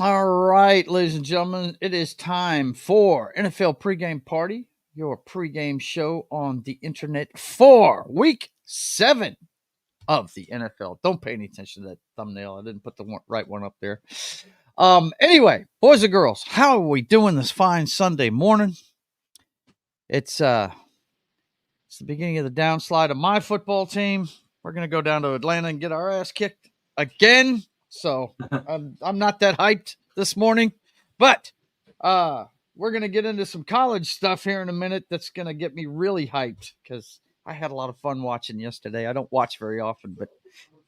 All right, ladies and gentlemen, it is time for NFL Pregame Party, your pregame show on the internet for Week 7 of the NFL. Don't pay any attention to that thumbnail. I didn't put the right one up there. Anyway, boys and girls, how are we doing this fine Sunday morning? It's the beginning of the downslide of my football team. We're gonna go down to Atlanta and get our ass kicked again. So I'm not that hyped this morning, but we're gonna get into some college stuff here in a minute. That's gonna get me really hyped because I had a lot of fun watching yesterday. I don't watch very often, but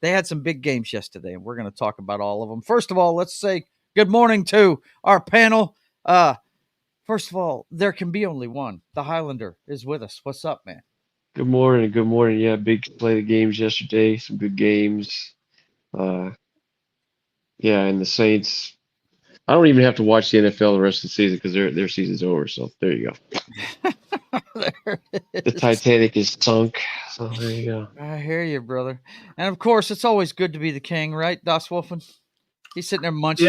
they had some big games yesterday, and we're gonna talk about all of them. First of all, let's say good morning to our panel. First of all, there can be only one. The Highlander is with us. What's up, man? Good morning. Good morning. Yeah, big slate of games yesterday. Some good games. Uh, yeah, and the Saints. I don't even have to watch the NFL the rest of the season because their season's over. So there you go. There it The is. Titanic is sunk. So there you go. I hear you, brother. And of course, it's always good to be the king, right, Das Wolfen? He's sitting there munching.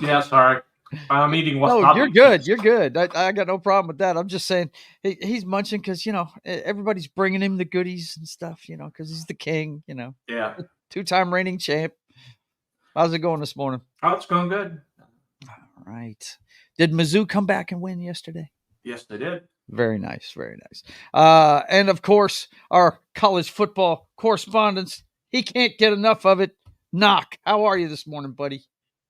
Yeah, sorry. I'm eating No, wasabi. you're good. You're good. I got no problem with that. I'm just saying he's munching because, everybody's bringing him the goodies and stuff, because he's the king, Yeah. 2-time reigning champ. How's it going this morning? Oh, it's going good. All right. Did Mizzou come back and win yesterday? Yes, they did. Very nice. Very nice. And of course, our college football correspondent, he can't get enough of it. Knock. How are you this morning, buddy?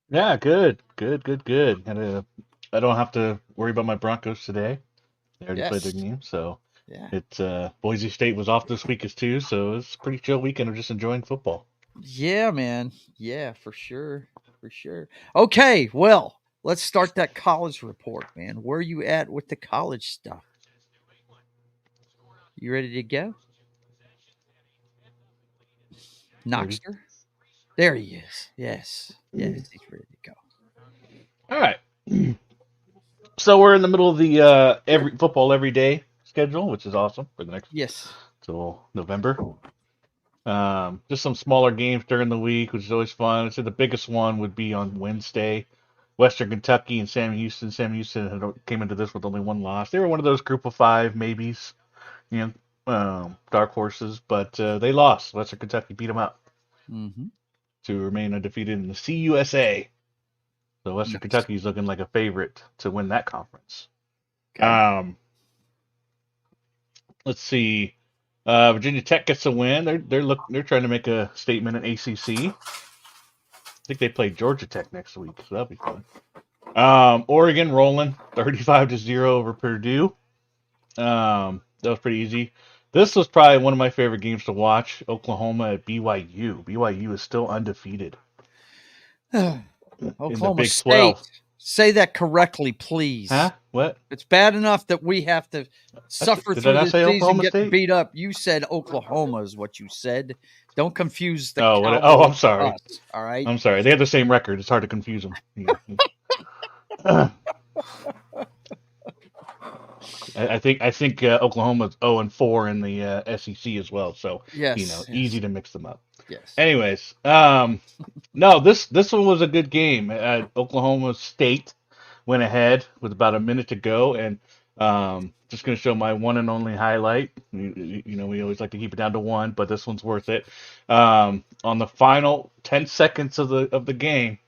Yeah, good. And I don't have to worry about my Broncos today. They already played their Yes. game, so Yeah. it's Boise State was off this week as too, so it's a pretty chill weekend of just enjoying football. Yeah, man. Yeah, for sure. For sure. Okay, well, let's start that college report, man. Where are you at with the college stuff? You ready to go? Knoxter? There he is. Yes. Yes, he's ready to go. All right. So we're in the middle of the football every day schedule, which is awesome for the next Yes. till November. Just some smaller games during the week, which is always fun. I'd say the biggest one would be on Wednesday. Western Kentucky and Sam Houston. Sam Houston came into this with only one loss. They were one of those group of 5 maybes, dark horses, but they lost. Western Kentucky beat them out Mm-hmm. to remain undefeated in the CUSA. So Western Kentucky is looking like a favorite to win that conference. Okay. Let's see. Virginia Tech gets a win. They're trying to make a statement in ACC. I think they play Georgia Tech next week, so that'll be fun. Oregon rolling 35-0 over Purdue. That was pretty easy. This was probably one of my favorite games to watch. Oklahoma at BYU. BYU is still undefeated. Oklahoma Big State. 12. Say that correctly, please. Huh? What? It's bad enough that we have to suffer Did I through not this say season, Oklahoma get State? beat up. You said Oklahoma is what you said. Don't confuse the I'm Cowboys sorry. with us, all right? I'm sorry. They have the same record. It's hard to confuse them. I think Oklahoma's 0-4 in the SEC as well, so Yes. easy to mix them up. Yes. Anyways, no, this one was a good game. Oklahoma State went ahead with about a minute to go, and just going to show my one and only highlight. We always like to keep it down to one, but this one's worth it. On the final 10 seconds of the game,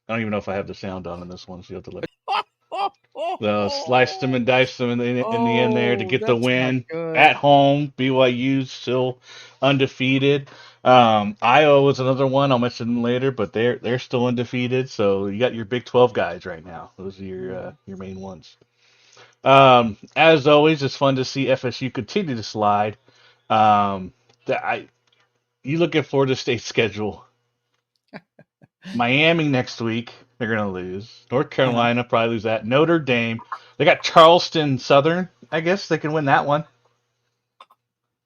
I don't even know if I have the sound on in this one, so you have to sliced them and diced them in the end there to get the win at home. BYU's still undefeated. Iowa was another one. I'll mention them later, but they're still undefeated. So you got your Big 12 guys right now. Those are your main ones. As always, it's fun to see FSU continue to slide. You look at Florida State's schedule. Miami next week, they're going to lose. North Carolina probably lose that. Notre Dame, they got Charleston Southern. I guess they can win that one.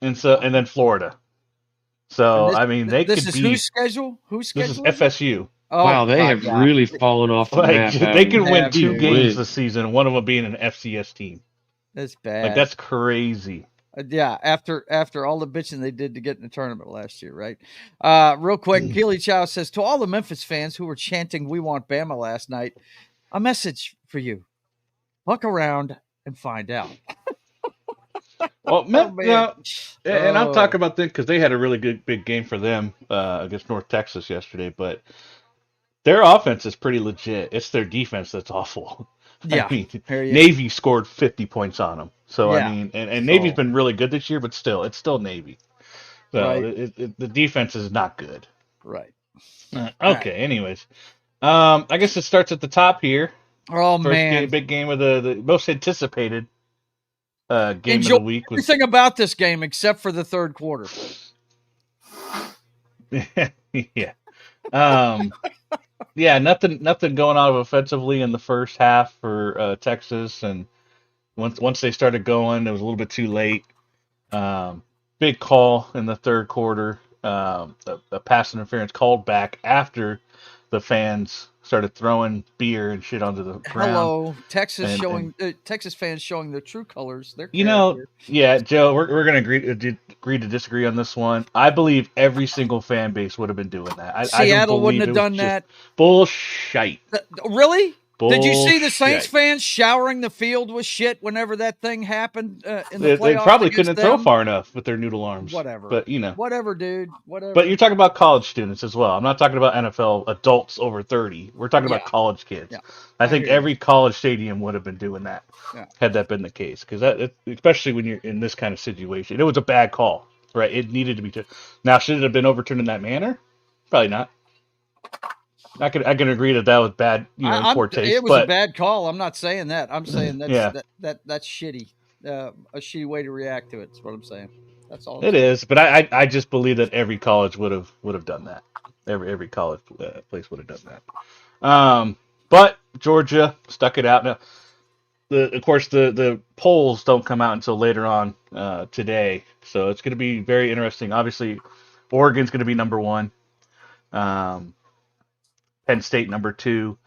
And then Florida. So they could be. This is whose schedule? Whose schedule? This is FSU. Oh, wow, they have really fallen off the map. They can win 2 games this season, one of them being an FCS team. That's bad. That's crazy. Yeah, after all the bitching they did to get in the tournament last year, right? Real quick, Keely Chow says, to all the Memphis fans who were chanting "We want Bama" last night, a message for you: look around and find out. Well, man. and I'm talking about them because they had a really good big game for them against North Texas yesterday, but their offense is pretty legit. It's their defense that's awful. Yeah, I mean, period. Navy scored 50 points on them. So, I Yeah. mean, and Navy's been really good this year, but still, it's still Navy. So, Right. the defense is not good. Right. Okay, anyways. I guess it starts at the top here. Oh, First man. big game of the most anticipated game Enjoy of the week was everything about this game except for the third quarter. yeah. Yeah, nothing going on offensively in the first half for Texas, and once they started going, it was a little bit too late. Big call in the third quarter, a pass interference called back after the fans started throwing beer and shit onto the ground. Hello, Texas Texas fans showing their true colors. Their character. Yeah, Joe, we're gonna agree to disagree on this one. I believe every single fan base would have been doing that. Seattle wouldn't have done that. Bullshit. Really? Bullshit. Did you see the Saints fans showering the field with shit whenever that thing happened in the playoffs? They probably couldn't throw far enough with their noodle arms. Whatever. But whatever, dude. Whatever. But you're talking about college students as well. I'm not talking about NFL adults over 30. We're talking about college kids. Yeah. I think every college stadium would have been doing that had that been the case. Because especially when you're in this kind of situation, it was a bad call, right? It needed to be. Now, should it have been overturned in that manner? Probably not. I can agree that was bad, in poor taste. It was a bad call. I'm not saying that. I'm saying that's shitty. A shitty way to react to it. That's what I'm saying. That's all. It is, but I just believe that every college would have done that. Every college place would have done that. But Georgia stuck it out. Now, of course, the polls don't come out until later on today, so it's going to be very interesting. Obviously, Oregon's going to be number one. Penn State number two.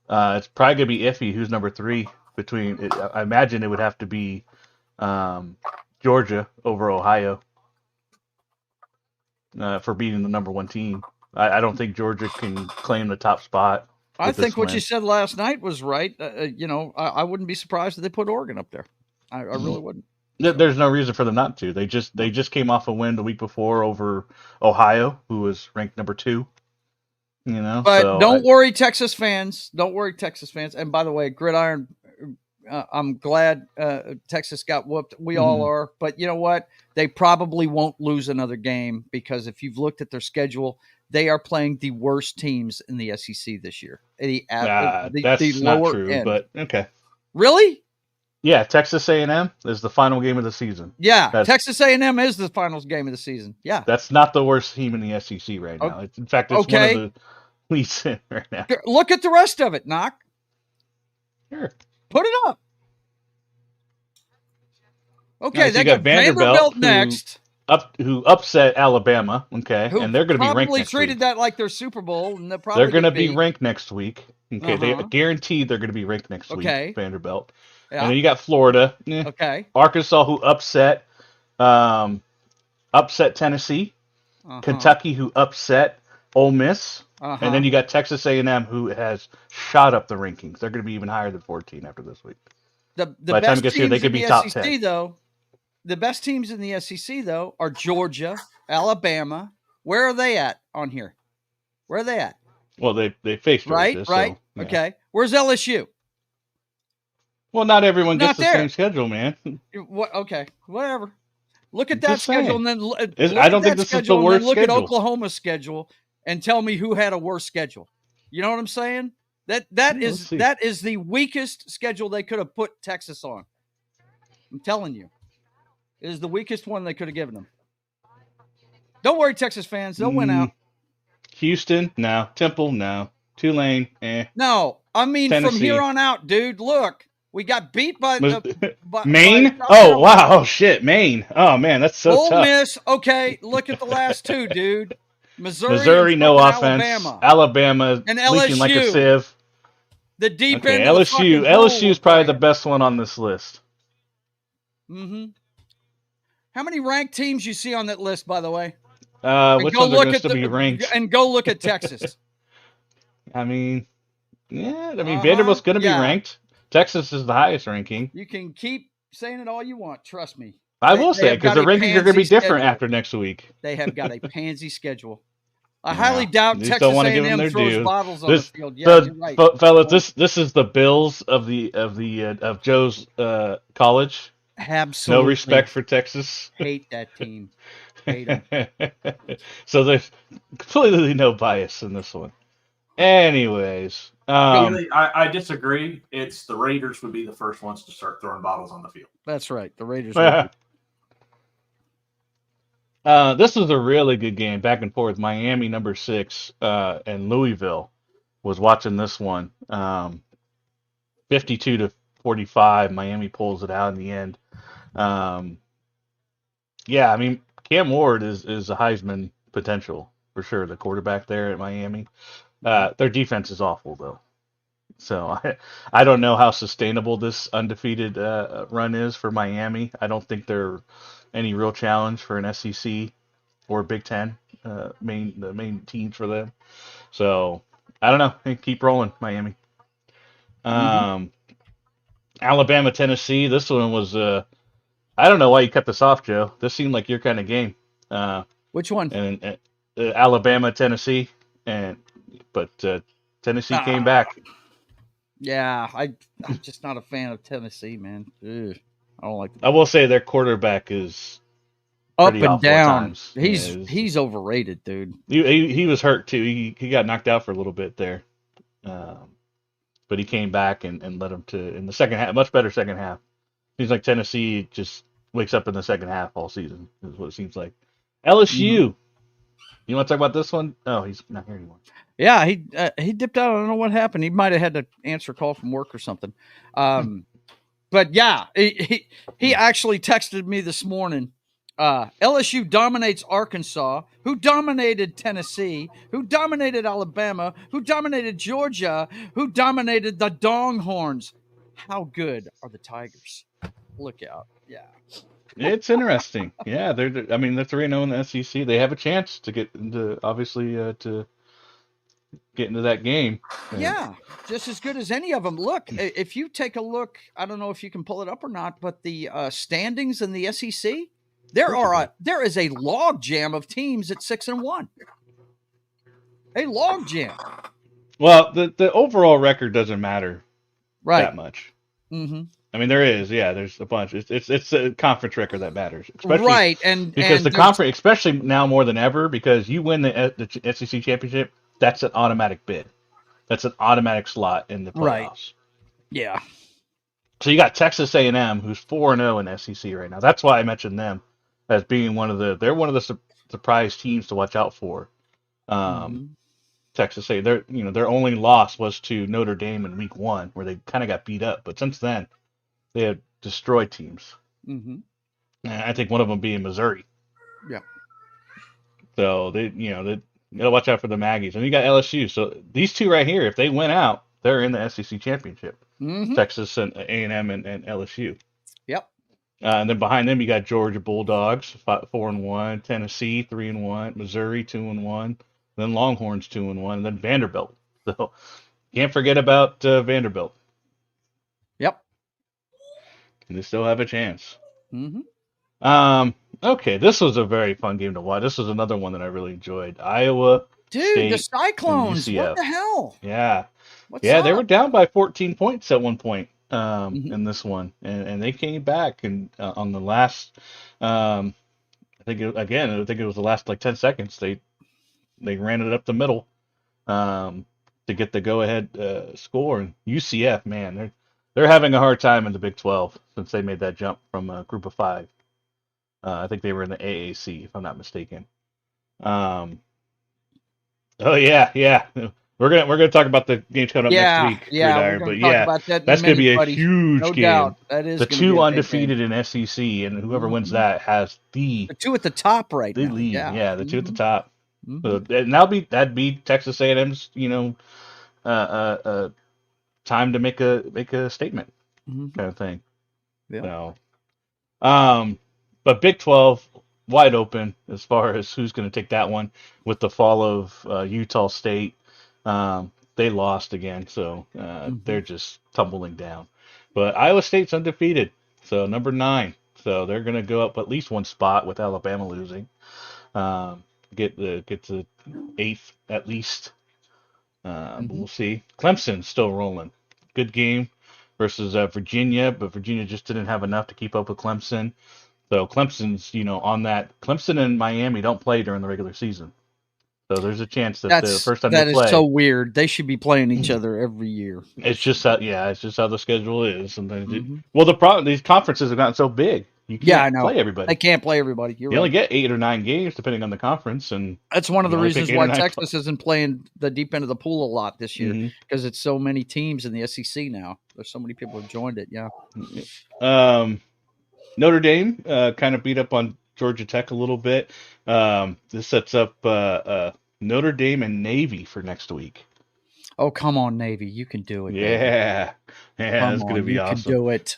It's probably going to be iffy who's number three. I imagine it would have to be Georgia over Ohio for being the number one team. I don't think Georgia can claim the top spot. I think what you said last night was right. I wouldn't be surprised if they put Oregon up there. I really wouldn't. There's no reason for them not to. They just came off a win the week before over Ohio, who was ranked number 2. But don't worry, Texas fans. Don't worry, Texas fans. And by the way, Gridiron, I'm glad Texas got whooped. We all are. But you know what? They probably won't lose another game because if you've looked at their schedule, they are playing the worst teams in the SEC this year. That's not true, end. But okay. Really? Yeah, Texas A&M is the final game of the season. Yeah, Texas A&M is the final game of the season. Yeah. That's not the worst team in the SEC right now. In fact, it's one of the least right now. Look at the rest of it, Knock. Sure. Put it up. Okay, nice, they got Vanderbilt next. Who upset Alabama, okay, and they're going to be ranked next week. Probably treated that like their Super Bowl, and they're going to be ranked next week. Okay, they guaranteed they're going to be ranked next week. Vanderbilt, and then you got Florida. Okay, Arkansas, who upset Tennessee. Kentucky, who upset Ole Miss, and then you got Texas A&M, who has shot up the rankings. They're going to be even higher than 14 after this week. By the time it gets here, they could be top 10. Though. The best teams in the SEC, though, are Georgia, Alabama. Where are they at on here? Where are they at? Well, they faced right. So, yeah. Okay. Where's LSU? Well, not everyone gets the same schedule, man. What? Okay, whatever. Look at that schedule, and then I don't think this is the worst look schedule. At Oklahoma's schedule and tell me who had a worse schedule. You know what I'm saying? That is the weakest schedule they could have put Texas on. I'm telling you. It is the weakest one they could have given them. Don't worry, Texas fans. They'll win out. Houston, no. Temple, no. Tulane, No, I mean Tennessee. From here on out, dude. Look, we got beat by Maine. Oh wow! Oh shit, Maine. Oh man, that's so tough. Ole Miss. Okay, look at the last two, dude. Missouri, no offense. Alabama and LSU leaking like a sieve. The deep end. LSU is probably the best one on this list. Mm-hmm. How many ranked teams you see on that list, by the way? Which ones are going to be ranked? And go look at Texas. I mean, yeah. I mean, Vanderbilt's going to be ranked. Texas is the highest ranking. You can keep saying it all you want. Trust me. I will say because the rankings are going to be different after next week. They have got a pansy schedule. I highly doubt Texas don't want to give them A&M their throws due. bottles on the field. Yeah, you're right. Fellas, this is the Bills of Joe's college. Absolutely. No respect for Texas. Hate that team. Hate them. So there's completely no bias in this one. Anyways, I disagree. It's the Raiders would be the first ones to start throwing bottles on the field. That's right. The Raiders. This was a really good game, back and forth. Miami number 6 and Louisville was watching this one. 52-45. Miami pulls it out in the end. Yeah, I mean, Cam Ward is a Heisman potential for sure. The quarterback there at Miami. Their defense is awful though, so I don't know how sustainable this undefeated run is for Miami. I don't think they're any real challenge for an SEC or Big Ten the main teams for them. So I don't know. Keep rolling, Miami. Alabama, Tennessee. This one was I don't know why you cut this off, Joe. This seemed like your kind of game. Which one? And Alabama, Tennessee, but Tennessee came back. Yeah, I'm just not a fan of Tennessee, man. Ugh, I don't like. I will say their quarterback is up and down. He's overrated, dude. He was hurt too. He got knocked out for a little bit there, but he came back and led him to in the second half. Much better second half. Seems like Tennessee just wakes up in the second half all season. Is what it seems like. LSU. You want to talk about this one? Oh, he's not here anymore. Yeah, he dipped out. I don't know what happened. He might have had to answer a call from work or something. But yeah, he actually texted me this morning. LSU dominates Arkansas, who dominated Tennessee, who dominated Alabama, who dominated Georgia, who dominated the Longhorns. How good are the Tigers? Look out. Yeah. It's interesting. Yeah, they're 3-0 in the SEC. They have a chance to get into, obviously, to get into that game. Yeah, just as good as any of them. Look, if you take a look, I don't know if you can pull it up or not, but the standings in the SEC, there is a log jam of teams at 6-1. A log jam. Well, the overall record doesn't matter that much. Mm-hmm. I mean, there is, there's a bunch. It's a conference record that matters, especially right, and because the conference, especially now more than ever, because you win the SEC championship, that's an automatic bid. That's an automatic slot in the playoffs. Right. Yeah. So you got Texas A&M, who's 4-0 in SEC right now. That's why I mentioned them as being they're one of the surprise teams to watch out for. Texas A, their only loss was to Notre Dame in week 1, where they kind of got beat up, but since then they have destroyed teams. Mm-hmm. And I think one of them being Missouri. Yeah. So they gotta watch out for the Maggies, and you got LSU. So these two right here, if they win out, they're in the SEC championship. Mm-hmm. Texas and A&M and LSU. Yep. And then behind them, you got Georgia Bulldogs, 4-1, Tennessee 3-1, Missouri 2-1, then Longhorns 2-1, and then Vanderbilt. So can't forget about Vanderbilt. Yep. And they still have a chance. Mm-hmm. Okay, this was a very fun game to watch. This was another one that I really enjoyed. Iowa State, the Cyclones. UCF. What the hell? Yeah. What's up? They were down by 14 points at one point in this one, and they came back and on the last, I think it was the last like 10 seconds. They ran it up the middle to get the go-ahead score. And UCF, man, they're having a hard time in the Big 12 since they made that jump from a group of 5. I think they were in the AAC, if I'm not mistaken. Oh yeah. We're gonna talk about the games coming up next week. Yeah, but that's gonna be a huge game. Doubt. That is the 2 undefeated in SEC, and whoever wins that has the 2 at the top right now. Lead. Yeah, the 2 at the top. So, and that'd be Texas A&M's, time to make a statement, kind of thing. Yeah. So, But Big 12 wide open as far as who's going to take that one with the fall of Utah State. They lost again, so they're just tumbling down. But Iowa State's undefeated, so number 9. So they're going to go up at least one spot with Alabama losing. Get to 8th at least. But we'll see. Clemson's still rolling. Good game versus Virginia, but Virginia just didn't have enough to keep up with Clemson. So Clemson's, on that. Clemson and Miami don't play during the regular season. So there's a chance that the first time they play. That is so weird. They should be playing each other every year. It's just how the schedule is. Sometimes well, the problem, these conferences have gotten so big. You can't play everybody. They can't play everybody. You only get 8 or 9 games depending on the conference, and that's one of the reasons why Texas isn't playing the deep end of the pool a lot this year, because it's so many teams in the SEC now. There's so many people who joined it. Yeah. Notre Dame kind of beat up on Georgia Tech a little bit. This sets up Notre Dame and Navy for next week. Oh, come on, Navy. You can do it. Yeah. That's going to be awesome. You can do it.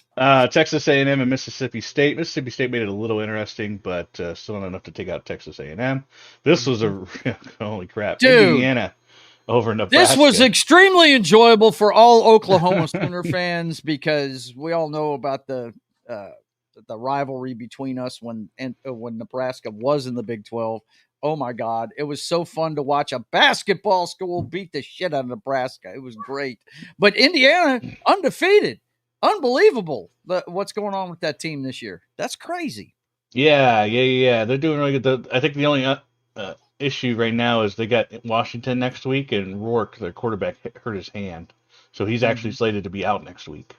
Texas A&M and Mississippi State. Mississippi State made it a little interesting, but still not enough to take out Texas A&M. This was holy crap. Dude, Indiana over Nebraska. This was extremely enjoyable for all Oklahoma Sooner fans, because we all know about the rivalry between us when Nebraska was in the Big 12. Oh my God. It was so fun to watch a basketball school beat the shit out of Nebraska. It was great. But Indiana, undefeated. Unbelievable what's going on with that team this year. That's crazy. Yeah. They're doing really good. I think the only issue right now is they got Washington next week, and Rourke, their quarterback, hurt his hand. So he's actually slated to be out next week.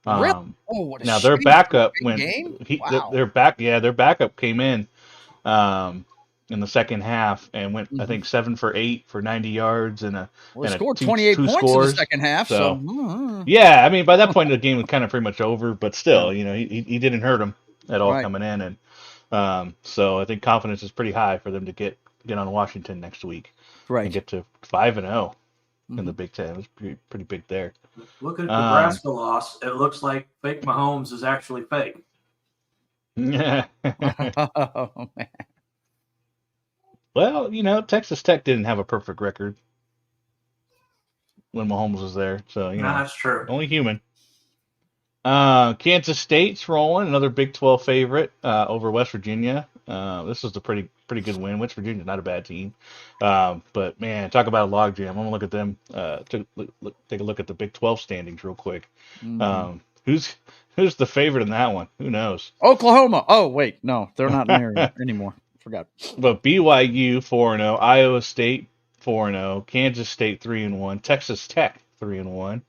Really? What a now their backup their backup came in the second half and went, I think, 7 for 8 for 90 yards and scored 28 points in the second half. So yeah, I mean, by that point the game was kind of pretty much over, but still, he didn't hurt him at all coming in, and so I think confidence is pretty high for them to get on Washington next week, and get to 5-0 in the Big Ten. It was pretty big there. Look at Nebraska loss. It looks like fake Mahomes is actually fake. Yeah. Oh, man. Well, Texas Tech didn't have a perfect record when Mahomes was there, so that's true. Only human. Kansas State's rolling, another Big 12 favorite over West Virginia. This was a pretty good win. West Virginia's not a bad team, but man, talk about a logjam. I'm gonna look at them. Take a look at the Big 12 standings real quick. Who's the favorite in that one? Who knows? Oklahoma. Oh wait, no, they're not in there anymore. Forgot. But BYU 4-0, Iowa State 4-0, Kansas State 3-1, Texas Tech 3-1.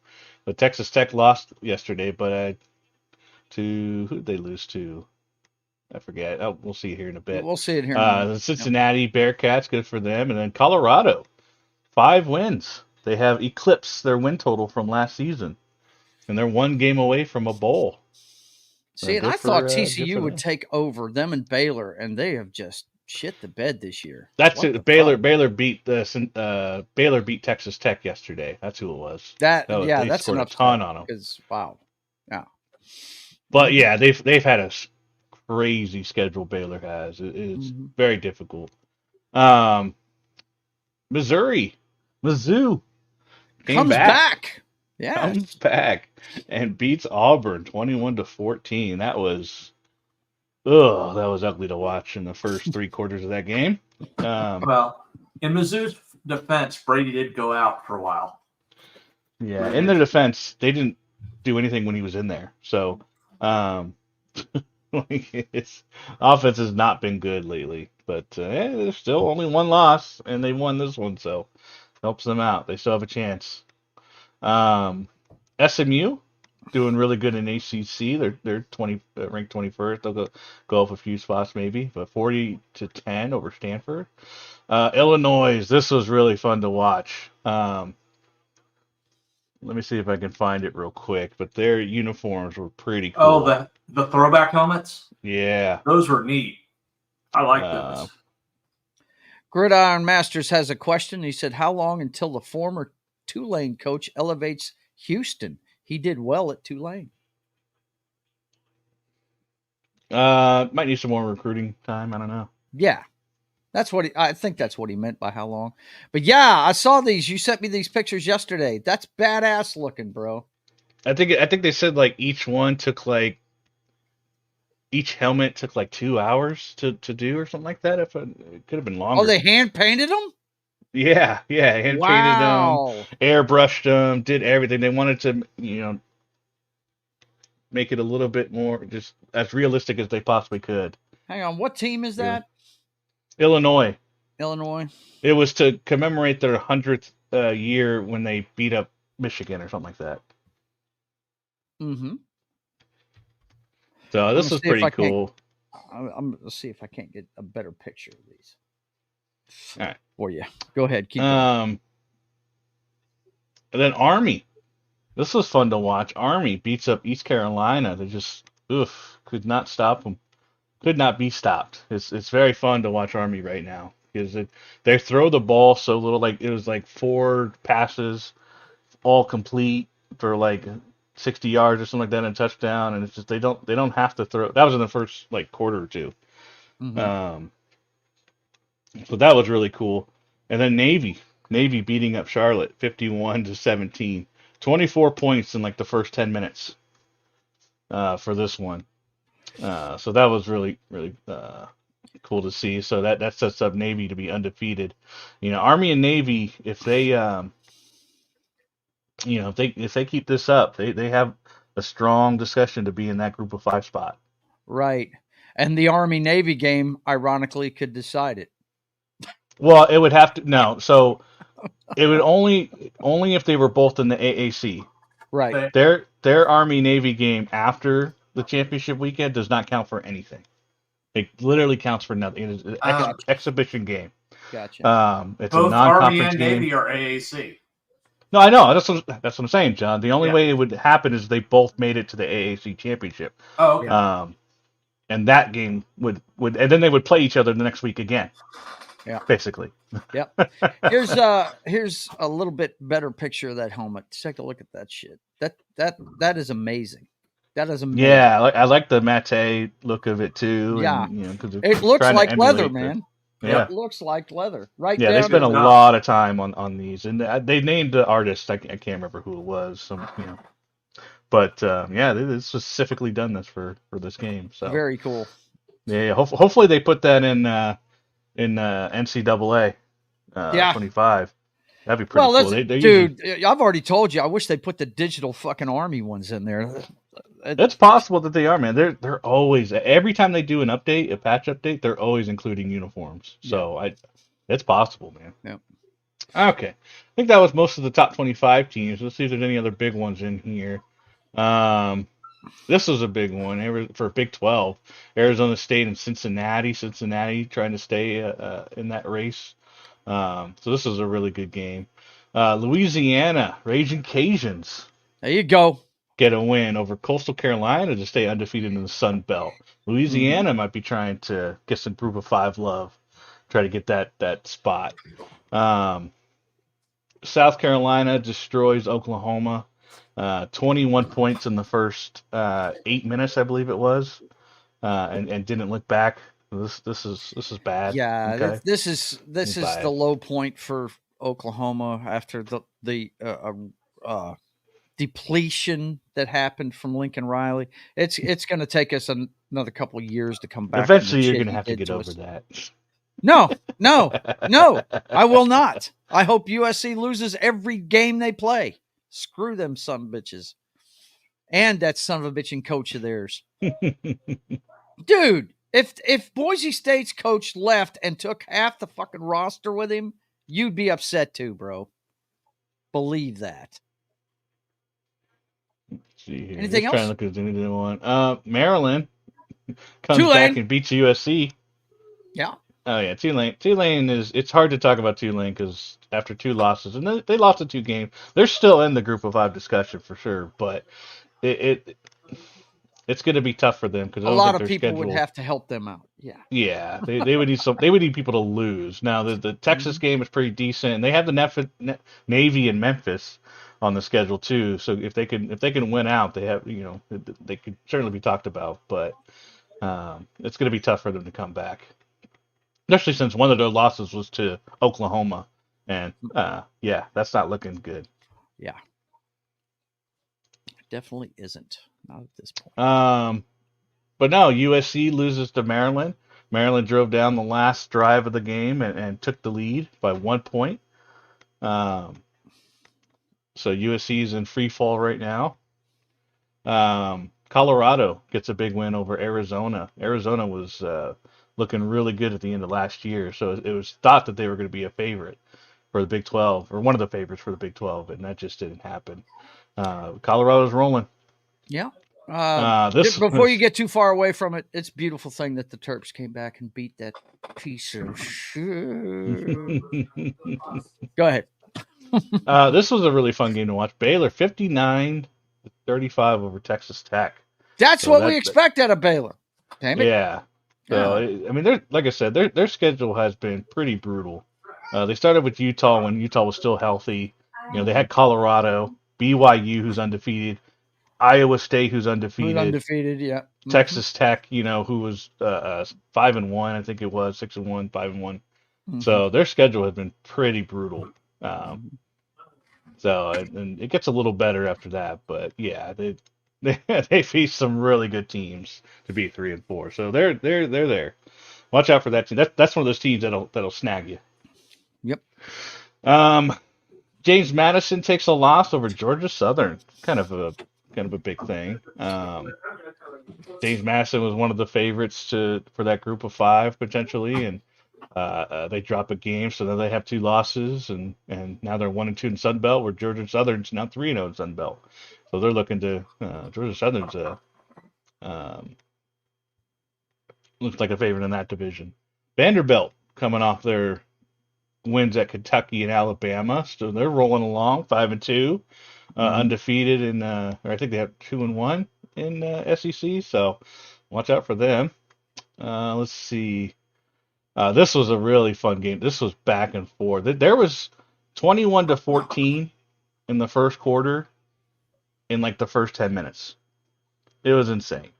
But Texas Tech lost yesterday, but who did they lose to? I forget. Oh, we'll see it here in a bit. We'll see it here. The Cincinnati Bearcats, good for them. And then Colorado, 5 wins. They have eclipsed their win total from last season. And they're 1 game away from a bowl. See, and I thought TCU would take over them and Baylor, and they have just shit the bed this year. That's it. Baylor beat Baylor beat Texas Tech yesterday. That's who it was. That's scored a ton on them. Because wow, yeah. But yeah, they've had a crazy schedule. Baylor has. It's very difficult. Mizzou comes back. Yeah, comes back and beats Auburn 21-14. That was ugly to watch in the first 3 quarters of that game. Well, in Mizzou's defense, Brady did go out for a while. Yeah, in their defense, they didn't do anything when he was in there. So, his offense has not been good lately. But there's still only 1 loss, and they won this one, so helps them out. They still have a chance. SMU doing really good in ACC. They're ranked 21st. They'll go up a few spots maybe, but 40-10 over Stanford. Illinois. This was really fun to watch. Let me see if I can find it real quick. But their uniforms were pretty cool. Oh, the throwback helmets. Yeah, those were neat. I like those. Gridiron Masters has a question. He said, "How long until the former Tulane coach elevates Houston? He did well at Tulane." Might need some more recruiting time. I don't know. Yeah. I think that's what he meant by how long. But yeah, I saw these. You sent me these pictures yesterday. That's badass looking, bro. I think they said like each helmet took like 2 hours to do or something like that. If it could have been longer. Oh, they hand painted them? Yeah, hand painted them, airbrushed them, did everything. They wanted to, make it a little bit more just as realistic as they possibly could. Hang on, what team is that? Illinois. Illinois. It was to commemorate their 100th year when they beat up Michigan or something like that. Mm-hmm. So this is pretty cool. I'm gonna see if I can't get a better picture of these. All right. For you. Go ahead. Keep going. And then Army. This was fun to watch. Army beats up East Carolina. They just could not stop them. Could not be stopped. It's very fun to watch Army right now because they throw the ball so little. Like it was like 4 passes, all complete for like 60 yards or something like that, and a touchdown. And it's just they don't have to throw. That was in the first like quarter or two. Mm-hmm. So that was really cool. And then Navy beating up Charlotte 51-17. 24 points in like the first 10 minutes for this one. So that was really, really cool to see. So that sets up Navy to be undefeated. Army and Navy, if they if they keep this up, they have a strong discussion to be in that group of 5 spot. Right. And the Army Navy game, ironically, could decide it. Well, it would have to no. So it would only if they were both in the AAC. Right. Their Army Navy game after the championship weekend does not count for anything. It literally counts for nothing. It is an exhibition game. Gotcha. It's both a non-conference Army and game. Navy are AAC. No, I know. That's what I'm saying, John. The only way it would happen is they both made it to the AAC championship. Oh, okay. And that game would and then they would play each other the next week again. Yeah. Basically. Yep. Here's a little bit better picture of that helmet. Take a look at that shit. That is amazing. That is amazing. Yeah, I like the matte look of it too. Yeah. And, it looks like leather, man. Yeah. It looks like leather. Right. Yeah, they spent a lot of time on these, and they named the artist. I can't remember who it was. But they specifically done this for this game. So very cool. Yeah. Hopefully they put that in NCAA 25. That'd be pretty cool. Dude, I've already told you. I wish they put the digital fucking Army ones in there. It's possible that they are, man. They're always, every time they do a patch update, they're always including uniforms. So it's possible, man. Yeah. Okay. I think that was most of the top 25 teams. Let's see if there's any other big ones in here. This was a big one for Big 12. Arizona State and Cincinnati. Cincinnati trying to stay in that race. So this was a really good game. Louisiana, Raging Cajuns. There you go. Get a win over Coastal Carolina to stay undefeated in the Sun Belt. Louisiana might be trying to get some group of 5 love, try to get that spot. South Carolina destroys Oklahoma. 21 points in the first 8 minutes, I believe it was, and didn't look back. This is bad. Yeah, okay? this is the low point for Oklahoma after the depletion that happened from Lincoln Riley. It's going to take us another couple of years to come back. Eventually, you're going to have to get over that. No, I will not. I hope USC loses every game they play. Screw them son of bitches. And that son of a bitching coach of theirs. Dude, if Boise State's coach left and took half the fucking roster with him, you'd be upset too, bro. Believe that. Anything else? Trying to look at anything one. Maryland comes back and beats USC. Yeah. Oh yeah, Tulane is. It's hard to talk about Tulane because after 2 losses, and they lost the 2 games, they're still in the Group of 5 discussion for sure. But it's going to be tough for them because a lot of people would have to help them out. Yeah. Yeah, they would need they would need people to lose. Now the Texas game is pretty decent, and they have the Navy and Memphis on the schedule too. So if they can win out, they have they could certainly be talked about. But It's going to be tough for them to come back, especially since one of their losses was to Oklahoma, and that's not looking good. Yeah, definitely isn't. Not at this point. But no, USC loses to Maryland. Maryland drove down the last drive of the game and took the lead by 1 point. So USC is in free fall right now. Colorado gets a big win over Arizona. Arizona was looking really good at the end of last year, so it was thought that they were going to be a favorite for the Big 12, or one of the favorites for the Big 12, and that just didn't happen. Colorado's rolling. Yeah. Before you get too far away from it, it's a beautiful thing that the Terps came back and beat that piece of shit. Go ahead. This was a really fun game to watch. Baylor 59-35 over Texas Tech. That's what we expect out of Baylor. Damn it. Yeah. So I mean, like I said, their schedule has been pretty brutal. They started with Utah when Utah was still healthy. They had Colorado, BYU, who's undefeated, Iowa State, who's undefeated, yeah. Texas Tech, who was 5-1, I think it was 6-1, 5-1. So their schedule has been pretty brutal. So and it gets a little better after that, but yeah, they face some really good teams to be 3-4. So they're there. Watch out for that team. That's one of those teams that'll snag you. Yep. James Madison takes a loss over Georgia Southern. Kind of a big thing. James Madison was one of the favorites for that group of 5 potentially, and they drop a game, so now they have 2 losses, and now they're 1-2 in Sun Belt, where Georgia Southern's now 3-0 in Sun Belt. So they're looking to Georgia Southern's looks like a favorite in that division. Vanderbilt coming off their wins at Kentucky and Alabama, so they're rolling along 5-2, undefeated in or I think they have 2-1 in SEC. So watch out for them. Let's see. This was a really fun game. This was back and forth. There was 21-14 in the first quarter in like the first 10 minutes. It was insane.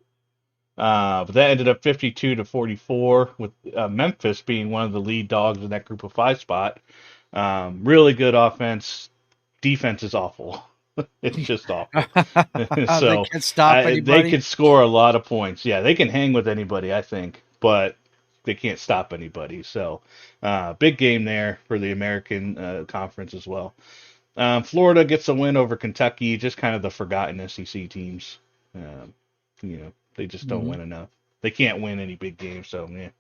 But that ended up 52-44 with Memphis being one of the lead dogs in that group of 5 spot. Really good offense. Defense is awful. It's just awful. So they can't stop anybody. They can score a lot of points. Yeah, they can hang with anybody, I think, but they can't stop anybody. So big game there for the American Conference as well. Florida gets a win over Kentucky, just kind of the forgotten SEC teams. They just don't win enough. They can't win any big games, so yeah.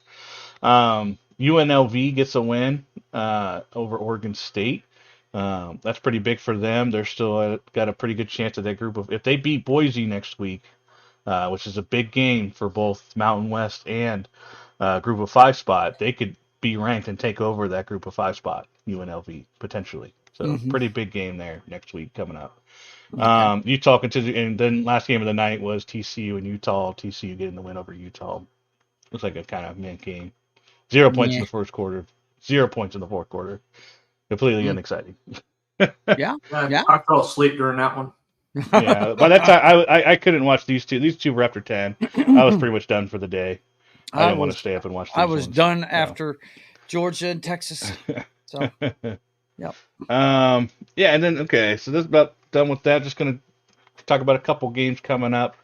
UNLV gets a win over Oregon State. That's pretty big for them. They're still got a pretty good chance of that group of, if they beat Boise next week, which is a big game for both Mountain West and group of 5 spot, they could be ranked and take over that group of 5 spot, UNLV, potentially. So pretty big game there next week coming up. Okay. Utah and then last game of the night was TCU and Utah. TCU getting the win over Utah. Looks like a kind of mint game. 0 points in the first quarter. 0 points in the fourth quarter. Completely unexciting. Yeah. I fell asleep during that one. Yeah, by that time I couldn't watch these two. These two were after 10. I was pretty much done for the day. I didn't want to stay up and watch. I was done after Georgia and Texas. So, yeah. Yeah, and then okay, so this is about done with that. Just gonna talk about a couple games coming up.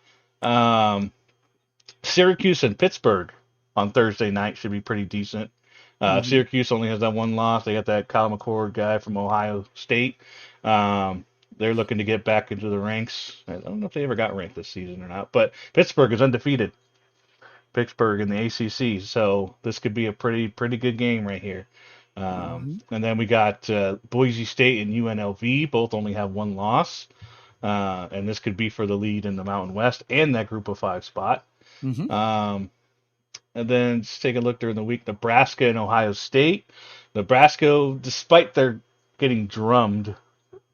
Syracuse and Pittsburgh on Thursday night should be pretty decent. Syracuse only has that 1 loss. They got that Kyle McCord guy from Ohio State. They're looking to get back into the ranks. I don't know if they ever got ranked this season or not, but Pittsburgh is undefeated. Pittsburgh in the ACC, so this could be a pretty good game right here. And then we got Boise State and UNLV, both only have 1 loss, and this could be for the lead in the Mountain West and that group of 5 spot. And then let's take a look during the week. Nebraska and Ohio State. Nebraska, despite their getting drummed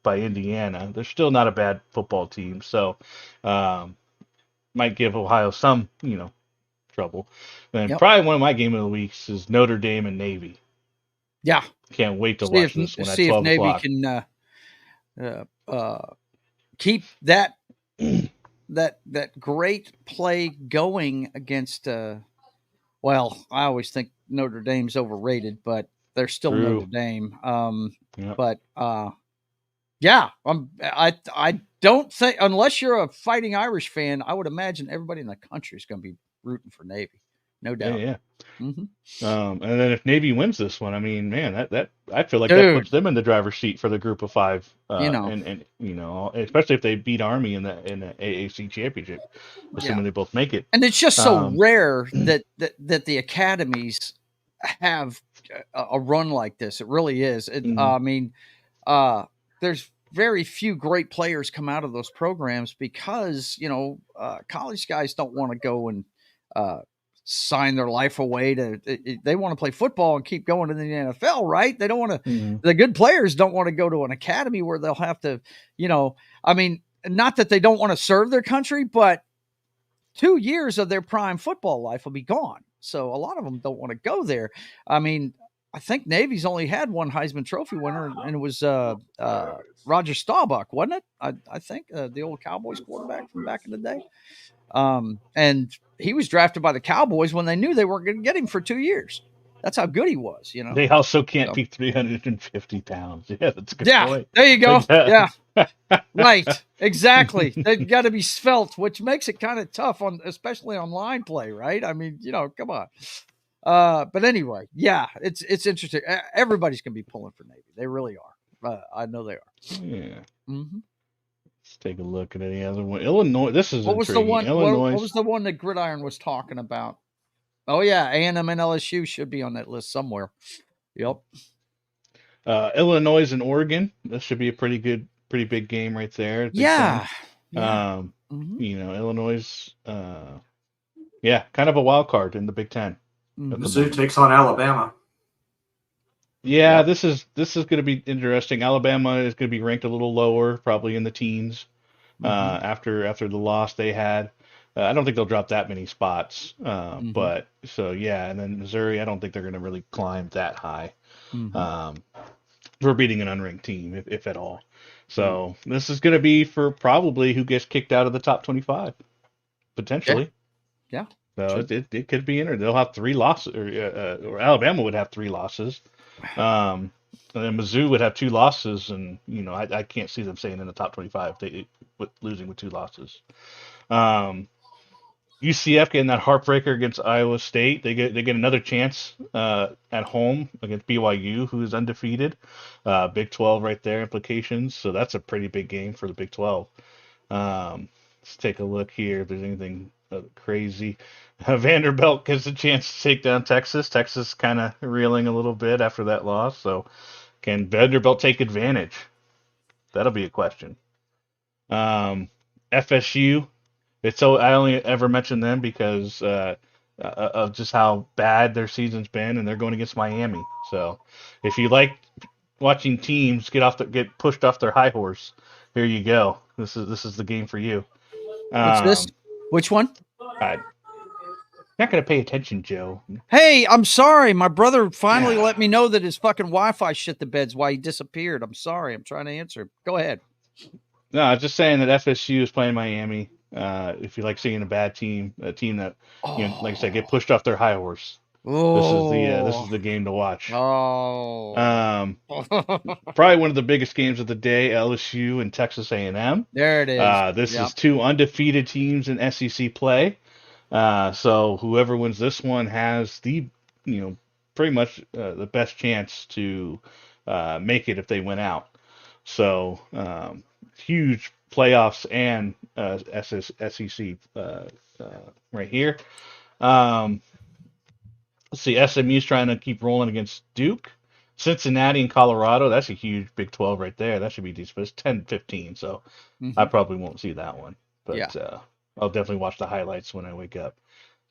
by Indiana, they're still not a bad football team, so might give Ohio some trouble. And probably one of my game of the weeks is Notre Dame and Navy. Yeah, can't wait to watch this one at 12 Navy o'clock. Can keep that that great play going against. Well, I always think Notre Dame's overrated, but they're still True. Notre Dame. Yep. But yeah, I don't think, unless you're a Fighting Irish fan, I would imagine everybody in the country is going to be rooting for Navy, no doubt. Yeah. Mm-hmm. And then if Navy wins this one, I mean, man, that I feel like Dude, that puts them in the driver's seat for the group of 5. You know. And especially if they beat Army in the AAC championship, assuming they both make it. And it's just so rare that the academies have a run like this. It really is. I mean, there's very few great players come out of those programs because, college guys don't want to go and sign their life away they want to play football and keep going to the NFL, right? They don't want to, the good players don't want to go to an academy where they'll have to, I mean, not that they don't want to serve their country, but 2 years of their prime football life will be gone. So a lot of them don't want to go there. I mean, I think Navy's only had one Heisman Trophy winner, and it was Roger Staubach, wasn't it? I think the old Cowboys quarterback from back in the day. And he was drafted by the Cowboys when they knew they weren't going to get him for 2 years. That's how good he was, They also can't be 350 pounds. Yeah, that's a good point. There you go. Yeah. Right. Exactly. They've got to be svelte, which makes it kind of tough especially on line play, right? I mean, come on. But anyway, yeah, it's interesting. Everybody's going to be pulling for Navy. They really are. I know they are. Yeah. Mm-hmm. Let's take a look at any other one. Illinois. This is what was intriguing. the one? Illinois. What was the one that Gridiron was talking about? Oh yeah, A&M and LSU should be on that list somewhere. Yep. Illinois and Oregon. This should be a pretty big game right there. Yeah. Illinois. Kind of a wild card in the Big Ten. Mizzou takes on Alabama. Yeah, this is going to be interesting. Alabama is going to be ranked a little lower, probably in the teens, after the loss they had. I don't think they'll drop that many spots, but so yeah. And then Missouri, I don't think they're going to really climb that high for beating an unranked team, if at all. So this is going to be for probably who gets kicked out of the top 25, potentially. Yeah. So it could be in there. They'll have 3 losses, or Alabama would have 3 losses. And then Mizzou would have 2 losses, and I can't see them staying in the top 25 losing with 2 losses. UCF getting that heartbreaker against Iowa State. They get another chance at home against BYU, who is undefeated. Big 12 right there, implications. So that's a pretty big game for the Big 12. Let's take a look here if there's anything crazy. Vanderbilt gets a chance to take down Texas. Texas kind of reeling a little bit after that loss. So can Vanderbilt take advantage? That'll be a question. FSU. I only ever mention them because of just how bad their season's been, and they're going against Miami. So if you like watching teams get pushed off their high horse, here you go. This is the game for you. What's this? Which one? I'm not going to pay attention, Joe. Hey, I'm sorry. My brother finally let me know that his fucking Wi-Fi shit the beds while he disappeared. I'm sorry. I'm trying to answer him. Go ahead. No, I was just saying that FSU is playing Miami. If you like seeing a bad team, a team that, like I said, get pushed off their high horse. This is the game to watch. Probably one of the biggest games of the day, LSU and Texas A&M. There it is. This is 2 undefeated teams in SEC play. So whoever wins this one has the, pretty much the best chance to make it if they win out. So huge playoffs and SEC right here. Let's see, SMU's trying to keep rolling against Duke. Cincinnati and Colorado, that's a huge Big 12 right there. That should be decent. It's 10-15, so I probably won't see that one. But I'll definitely watch the highlights when I wake up.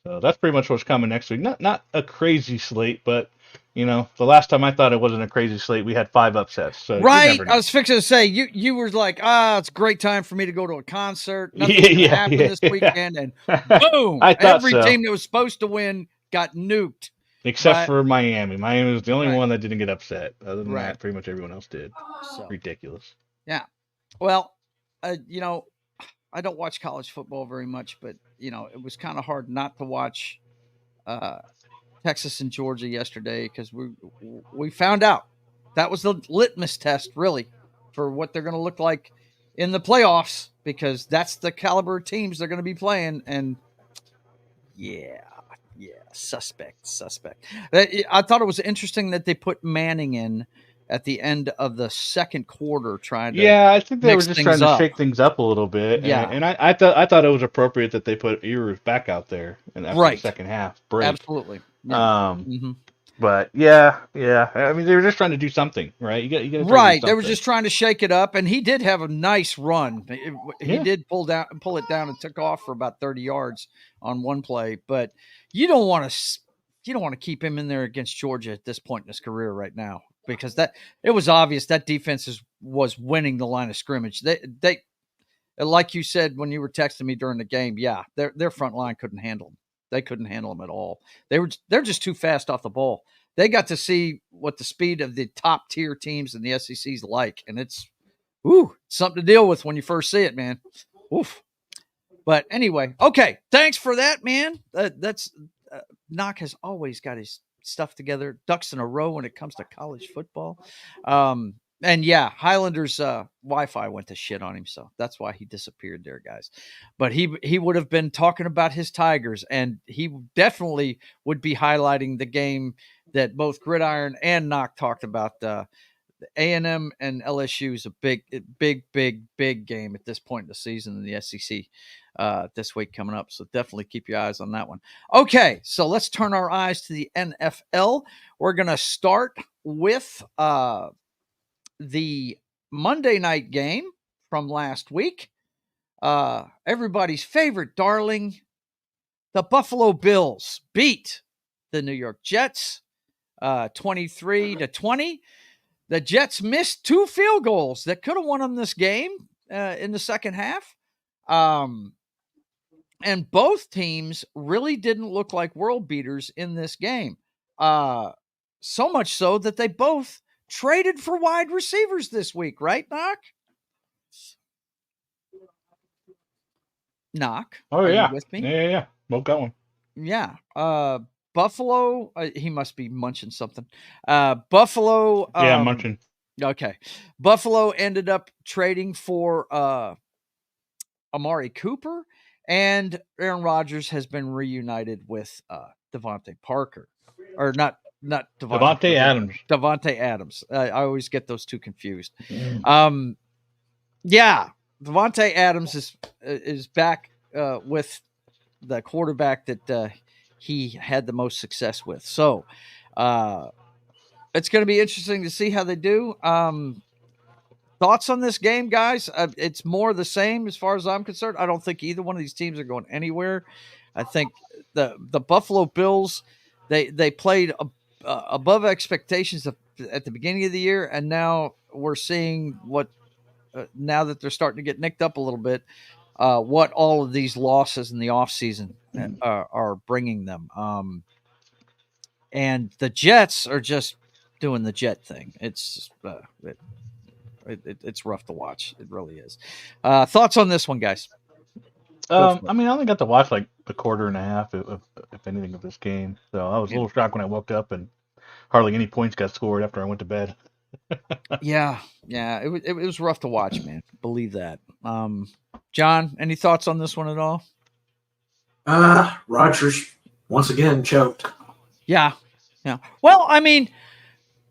So that's pretty much what's coming next week. Not a crazy slate, but the last time I thought it wasn't a crazy slate, we had 5 upsets. So right, I was fixing to say you were like, it's a great time for me to go to a concert. Nothing's gonna happen this weekend, and boom! Every team that was supposed to win got nuked. Except for Miami. Miami was the only one that didn't get upset. Other than that, pretty much everyone else did. So ridiculous. Yeah. Well, I don't watch college football very much, but it was kind of hard not to watch Texas and Georgia yesterday because we found out that was the litmus test really for what they're going to look like in the playoffs, because that's the caliber of teams they're going to be playing. And yeah, suspect. I thought it was interesting that they put Manning in at the end of the second quarter, trying to I think they were mix just things trying to up. shake things up a little bit. Yeah. And I thought it was appropriate that they put Eruth back out there and after the Right. second half break. Absolutely. Yeah. But yeah. I mean, they were just trying to do something, right? You got to right. They were just trying to shake it up, and he did have a nice run. He Yeah. did pull it down, and took off for about 30 yards on one play. But you don't want to keep him in there against Georgia at this point in his career right now, because it was obvious that defense was winning the line of scrimmage. They like you said when you were texting me during the game. Yeah, their front line couldn't handle him. They couldn't handle him at all. They're just too fast off the ball. They got to see what the speed of the top tier teams in the SEC's like, and it's something to deal with when you first see it, man. Oof. But anyway, okay. Thanks for that, man. That's Knock has always got his stuff together, ducks in a row when it comes to college football. And yeah, Highlanders Wi-Fi went to shit on him, so that's why he disappeared there, guys. But he would have been talking about his Tigers, and he definitely would be highlighting the game that both Gridiron and Knock talked about. The A&M and LSU is a big game at this point in the season in the SEC this week coming up. So definitely keep your eyes on that one. Okay, so let's turn our eyes to the NFL. We're going to start with the Monday night game from last week. Everybody's favorite darling, the Buffalo Bills beat the New York Jets 23-20. The Jets missed 2 field goals that could have won them this game in the second half. And both teams really didn't look like world beaters in this game. So much so that they both traded for wide receivers this week, right, Knock? Oh, Are yeah. you with me? Yeah. Both got one. Yeah. Buffalo, he must be munching something. Buffalo. Yeah, munching. Okay. Buffalo ended up trading for Amari Cooper, and Aaron Rodgers has been reunited with Devontae Parker. Or not Devontae Adams. Devontae Adams. I always get those two confused. Yeah, Devontae Adams is back with the quarterback that he had the most success with. So it's going to be interesting to see how they do. Thoughts on this game, guys? It's more the same as far as I'm concerned. I don't think either one of these teams are going anywhere. I think the Buffalo Bills, they played above expectations at the beginning of the year, and now we're seeing what now that they're starting to get nicked up a little bit, what all of these losses in the offseason are bringing them. And the Jets are just doing the Jet thing. It's it's rough to watch. It really is. Thoughts on this one, guys? I mean, I only got to watch like a quarter and a half, if anything, of this game. So I was a little shocked when I woke up and hardly any points got scored after I went to bed. Yeah. It was rough to watch, man. Believe that. John, any thoughts on this one at all? Rodgers once again choked. Yeah. Well, I mean,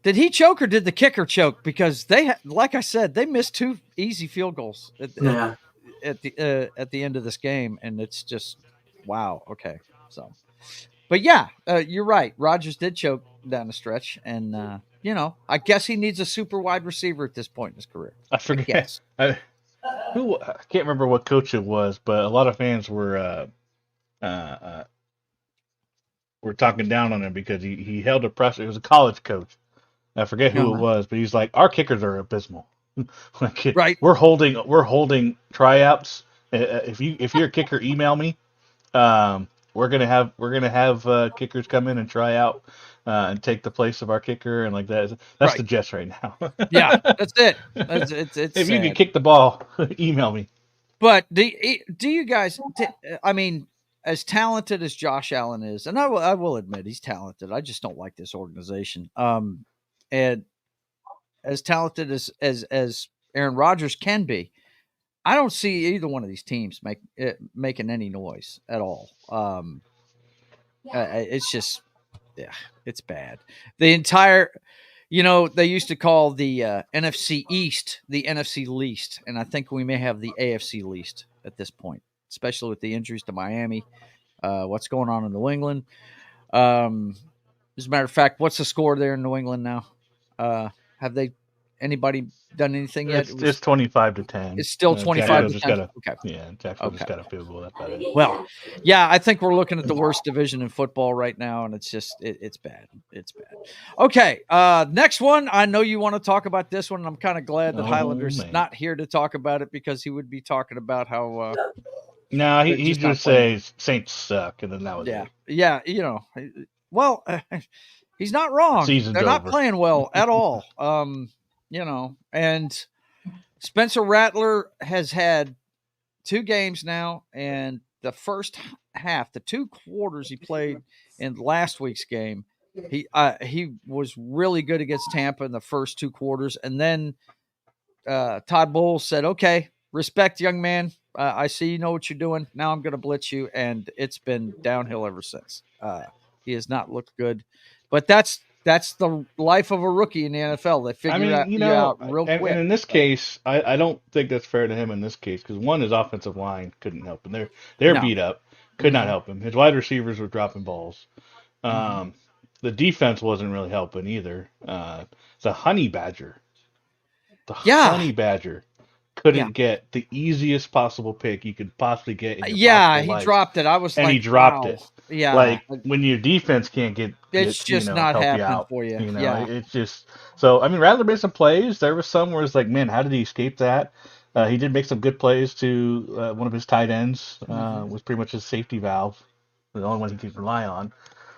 did he choke or did the kicker choke? Because like I said, they missed 2 easy field goals at the end of this game, and it's just wow. Okay, so, but yeah, you're right. Rodgers did choke down the stretch, and I guess he needs a super wide receiver at this point in his career. I forget. I can't remember what coach it was, but a lot of fans were talking down on him because he held a press. It was a college coach. I forget who it was, but he's like, our kickers are abysmal. Like, right. We're holding tryouts. If you're a kicker, email me. We're gonna have kickers come in and try out and take the place of our kicker and like that. That's the Jets right now. Yeah, that's it. It's if sad. you can kick the ball, email me. But do you guys? I mean, as talented as Josh Allen is, and I will admit he's talented. I just don't like this organization. And as talented as Aaron Rodgers can be, I don't see either one of these teams making any noise at all. It's just, yeah, it's bad. The entire, they used to call the NFC East the NFC least, and I think we may have the AFC least at this point, especially with the injuries to Miami. What's going on in New England? As a matter of fact, what's the score there in New England now? Have anybody done anything yet? It's 25-10. It's still 25-10. Okay. Yeah, Jacksonville just got a field goal. That's about it. Well, yeah, I think we're looking at the worst division in football right now, and it's just it's bad. It's bad. Okay, next one. I know you want to talk about this one, and I'm kind of glad that Highlander's not here to talk about it because he would be talking about how. No, he just says Saints suck, and then that was it. Yeah, well, he's not wrong. Season's They're not over. playing well at all. And Spencer Rattler has had 2 games now, and the first half, the 2 quarters he played in last week's game, he was really good against Tampa in the first 2 quarters, and then Todd Bowles said, "Okay, respect, young man. I see you know what you're doing. Now I'm going to blitz you," and it's been downhill ever since. He has not looked good, but that's the life of a rookie in the NFL. They figure out real quick. And in this case, I don't think that's fair to him in this case because one, his offensive line couldn't help him. They're beat up, could not help him. His wide receivers were dropping balls. The defense wasn't really helping either. The Honey Badger couldn't get the easiest possible pick you could possibly get. He dropped it. He dropped it. Yeah, like when your defense can't get it's just not happening for you. It's just so. I mean, Rattler made some plays. There was some where it's like, man, how did he escape that? He did make some good plays to one of his tight ends. Was pretty much his safety valve, the only one he could rely on.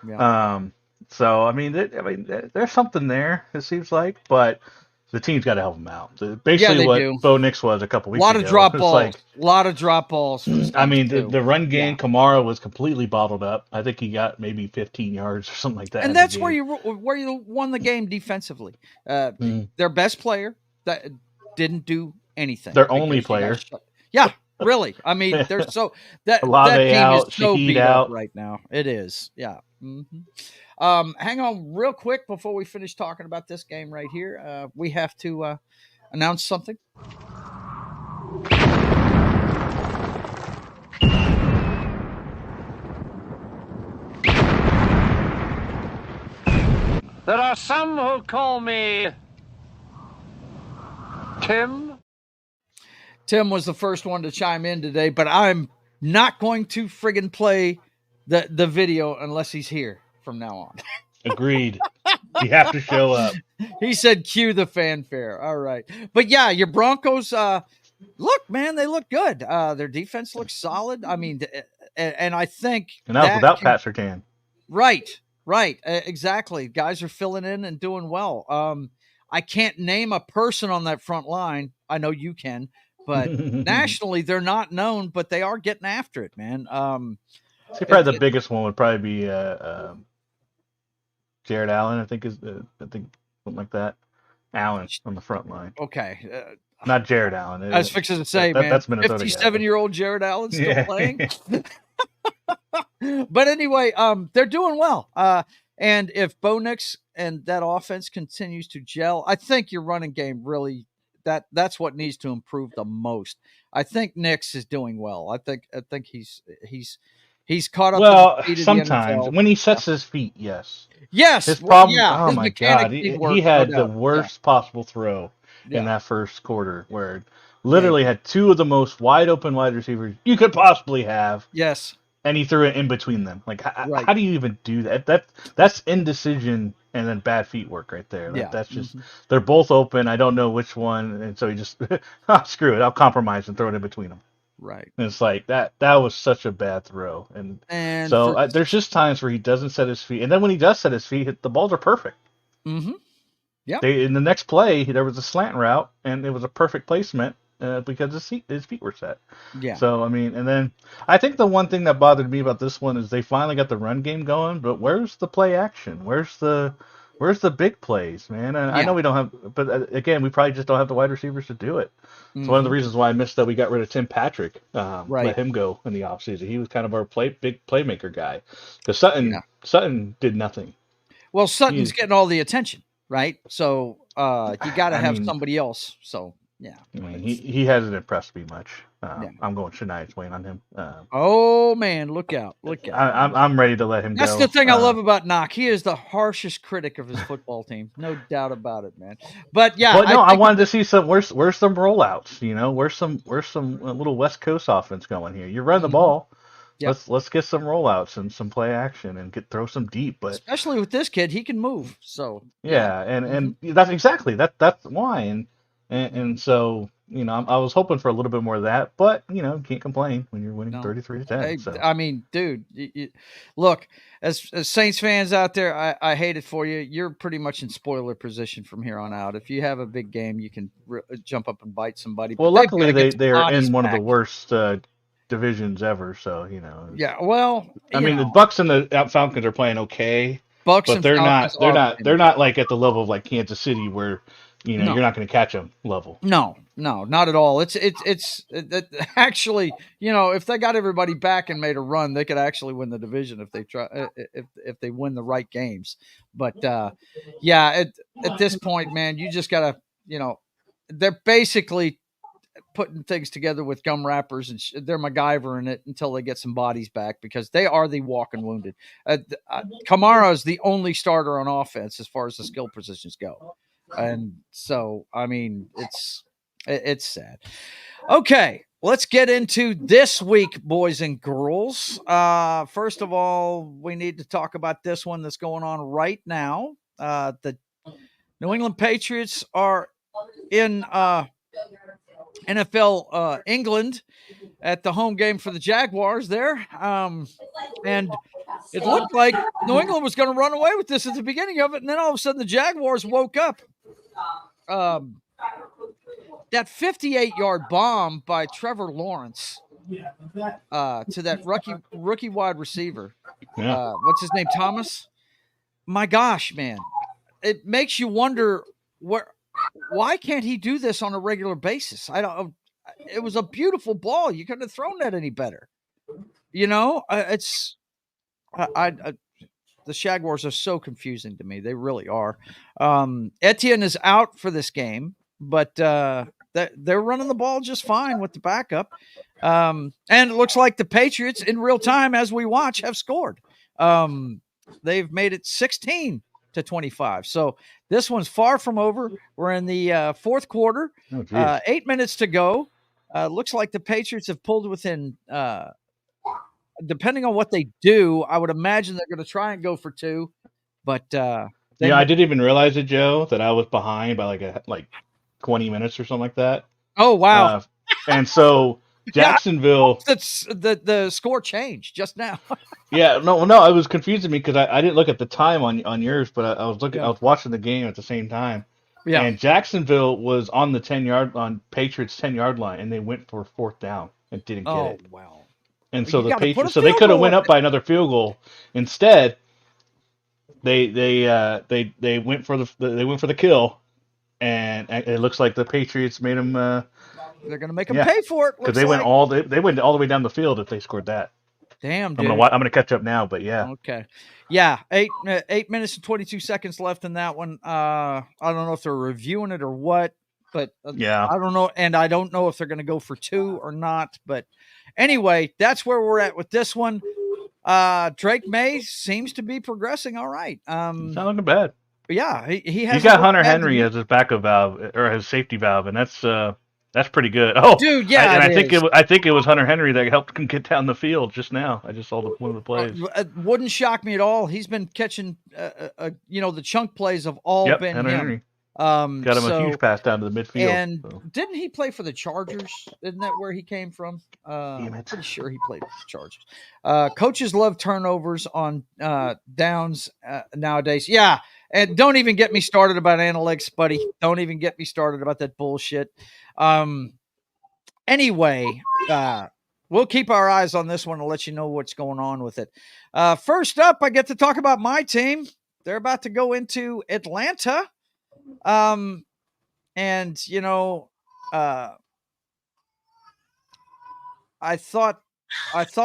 Yeah. So I mean, there's something there. It seems like, but the team's got to help him out. Basically, what Bo Nix was a couple weeks ago. A lot of drop balls. I mean, the run game, Kamara was completely bottled up. I think he got maybe 15 yards or something like that. And that's where you won the game defensively. Their best player that didn't do anything. Their only player. Yeah, really. I mean, they're so that team is so beat up right now. It is. Yeah. Mm-hmm. Hang on real quick before we finish talking about this game right here. We have to announce something. There are some who call me Tim. Tim was the first one to chime in today, but I'm not going to friggin' play the video unless he's here from now on. Agreed. You have to show up. He said, cue the fanfare. All right. But yeah, your Broncos, look, man, they look good. Their defense looks solid. I mean, and I think. And that was without Pat Surtain. Right. Exactly. Guys are filling in and doing well. I can't name a person on that front line. I know you can, but nationally they're not known, but they are getting after it, man. Probably the biggest one would probably be Jared Allen. I think something like that. Allen on the front line. Okay. Not Jared Allen. I was fixing to say, man, that's Minnesota. 57-year-old Jared Allen still playing. But anyway, they're doing well. And if Bo Nix and that offense continues to gel, I think your running game really that's what needs to improve the most. I think Nix is doing well. I think he's caught up. Well, sometimes when he sets his feet, yes. His problem. Oh my God, he had the worst possible throw in that first quarter, where literally had 2 of the most wide open wide receivers you could possibly have. Yes. And he threw it in between them. Like, how do you even do that? That's indecision and then bad feet work right there. That's just they're both open. I don't know which one, and so he just screw it. I'll compromise and throw it in between them. Right. And it's like that was such a bad throw, and so there's just times where he doesn't set his feet, and then when he does set his feet, the balls are perfect. Mm-hmm. Yeah. In the next play, there was a slant route, and it was a perfect placement. because his feet were set. Yeah. So I mean, and then I think the one thing that bothered me about this one is they finally got the run game going, but where's the play action? Where's the big plays, man? And I know we don't have, but again, we probably just don't have the wide receivers to do it. It's one of the reasons why I missed that we got rid of Tim Patrick, let him go in the offseason. He was kind of our big playmaker guy. Because Sutton did nothing. Well, Sutton's getting all the attention, right? So you got to have somebody else. So yeah, I mean, he hasn't impressed me much. I'm going Shania Twain on him. Oh man, look out! I'm ready to let him go. That's the thing I love about Knock. He is the harshest critic of his football team, no doubt about it, man. But yeah, I wanted to see some. Where's some rollouts? You know, where's some little West Coast offense going here? You run the ball. Yep. Let's get some rollouts and some play action and throw some deep. But especially with this kid, he can move. So and that's exactly that's why and so. You know, I was hoping for a little bit more of that, but you know, can't complain when you're winning 33-10. So. I mean, dude, look, as Saints fans out there, I hate it for you. You're pretty much in spoiler position from here on out. If you have a big game, you can jump up and bite somebody. Well, luckily they're in one of the worst divisions ever, so you know. Yeah, well, I mean, the Bucs and the Falcons are playing okay, but they're not like at the level of like Kansas City where. You know, you're not going to catch them level. No, not at all. It's actually, you know, if they got everybody back and made a run, they could actually win the division if they try, if they win the right games. But at this point, man, you just got to, you know, they're basically putting things together with gum wrappers and they're MacGyvering it until they get some bodies back because they are the walking wounded. Kamara is the only starter on offense as far as the skill positions go. And so, I mean, it's sad. Okay, let's get into this week, boys and girls. First of all, we need to talk about this one that's going on right now. The New England Patriots are in NFL England at the home game for the Jaguars there. And it looked like New England was going to run away with this at the beginning of it. And then all of a sudden the Jaguars woke up. That 58-yard bomb by Trevor Lawrence to that rookie wide receiver. What's his name? Thomas? My gosh, man. It makes you wonder why can't he do this on a regular basis? It was a beautiful ball. You couldn't have thrown that any better. You know, the Jaguars are so confusing to me. They really are. Etienne is out for this game, but they're running the ball just fine with the backup. And it looks like the Patriots in real time as we watch have scored. They've made it 16-25. So this one's far from over. We're in the fourth quarter. 8 minutes to go. Looks like the Patriots have pulled within depending on what they do, I would imagine they're going to try and go for two. But I didn't even realize it, Joe, that I was behind by like 20 minutes or something like that. Oh wow! And so Jacksonville, the score changed just now. no, it was confusing me because I didn't look at the time on yours, but I was looking, I was watching the game at the same time. Yeah. And Jacksonville was on the Patriots 10-yard line, and they went for fourth down and didn't get it. Oh wow! And so the Patriots, so they could have went up by another field goal. Instead, they went for the kill, and it looks like the Patriots made them. They're going to make them pay for it because they went all the way down the field if they scored that. Damn, dude. I'm gonna catch up now, but yeah. Okay, yeah. 8 minutes and 22 seconds left in that one. I don't know if they're reviewing it or what, but yeah, I don't know, and I don't know if they're going to go for two or not, but. Anyway, that's where we're at with this one. Drake May seems to be progressing all right. It's not looking bad. Yeah, he's got Hunter Henry as his backup valve or his safety valve, and that's pretty good. Oh, dude, yeah. I think it was Hunter Henry that helped him get down the field just now. I just saw one of the plays. It wouldn't shock me at all. He's been catching, the chunk plays have all been Hunter him. Henry. Got him a huge pass down to the midfield. And didn't he play for the Chargers? Isn't that where he came from? I'm pretty sure he played for the Chargers. Coaches love turnovers on downs nowadays. Yeah, and don't even get me started about analytics, buddy. Don't even get me started about that bullshit. Anyway, we'll keep our eyes on this one and let you know what's going on with it. First up, I get to talk about my team. They're about to go into Atlanta. And, you know, I thought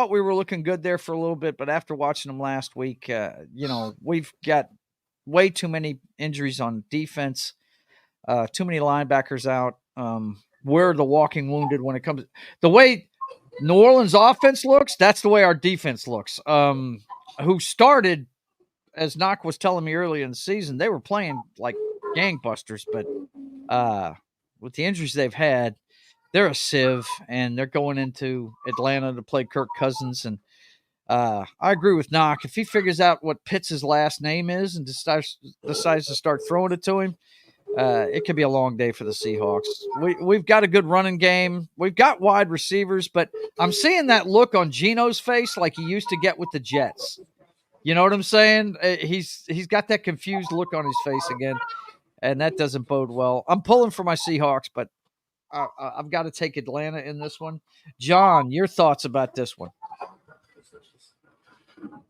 we were looking good there for a little bit, but after watching them last week, you know, we've got way too many injuries on defense, too many linebackers out. We're the walking wounded when it comes the way New Orleans offense looks. That's the way our defense looks. Who started, as Knock was telling me earlier in the season, they were playing like gangbusters, but with the injuries they've had, they're a sieve, and they're going into Atlanta to play Kirk Cousins. And I agree with Knock. If he figures out what Pitts' last name is and decides to start throwing it to him, it could be a long day for the Seahawks. We've got a good running game. We've got wide receivers, but I'm seeing that look on Geno's face like he used to get with the Jets. You know what I'm saying? He's got that confused look on his face again, and that doesn't bode well. I'm pulling for my Seahawks, but I've got to take Atlanta in this one. John, your thoughts about this one?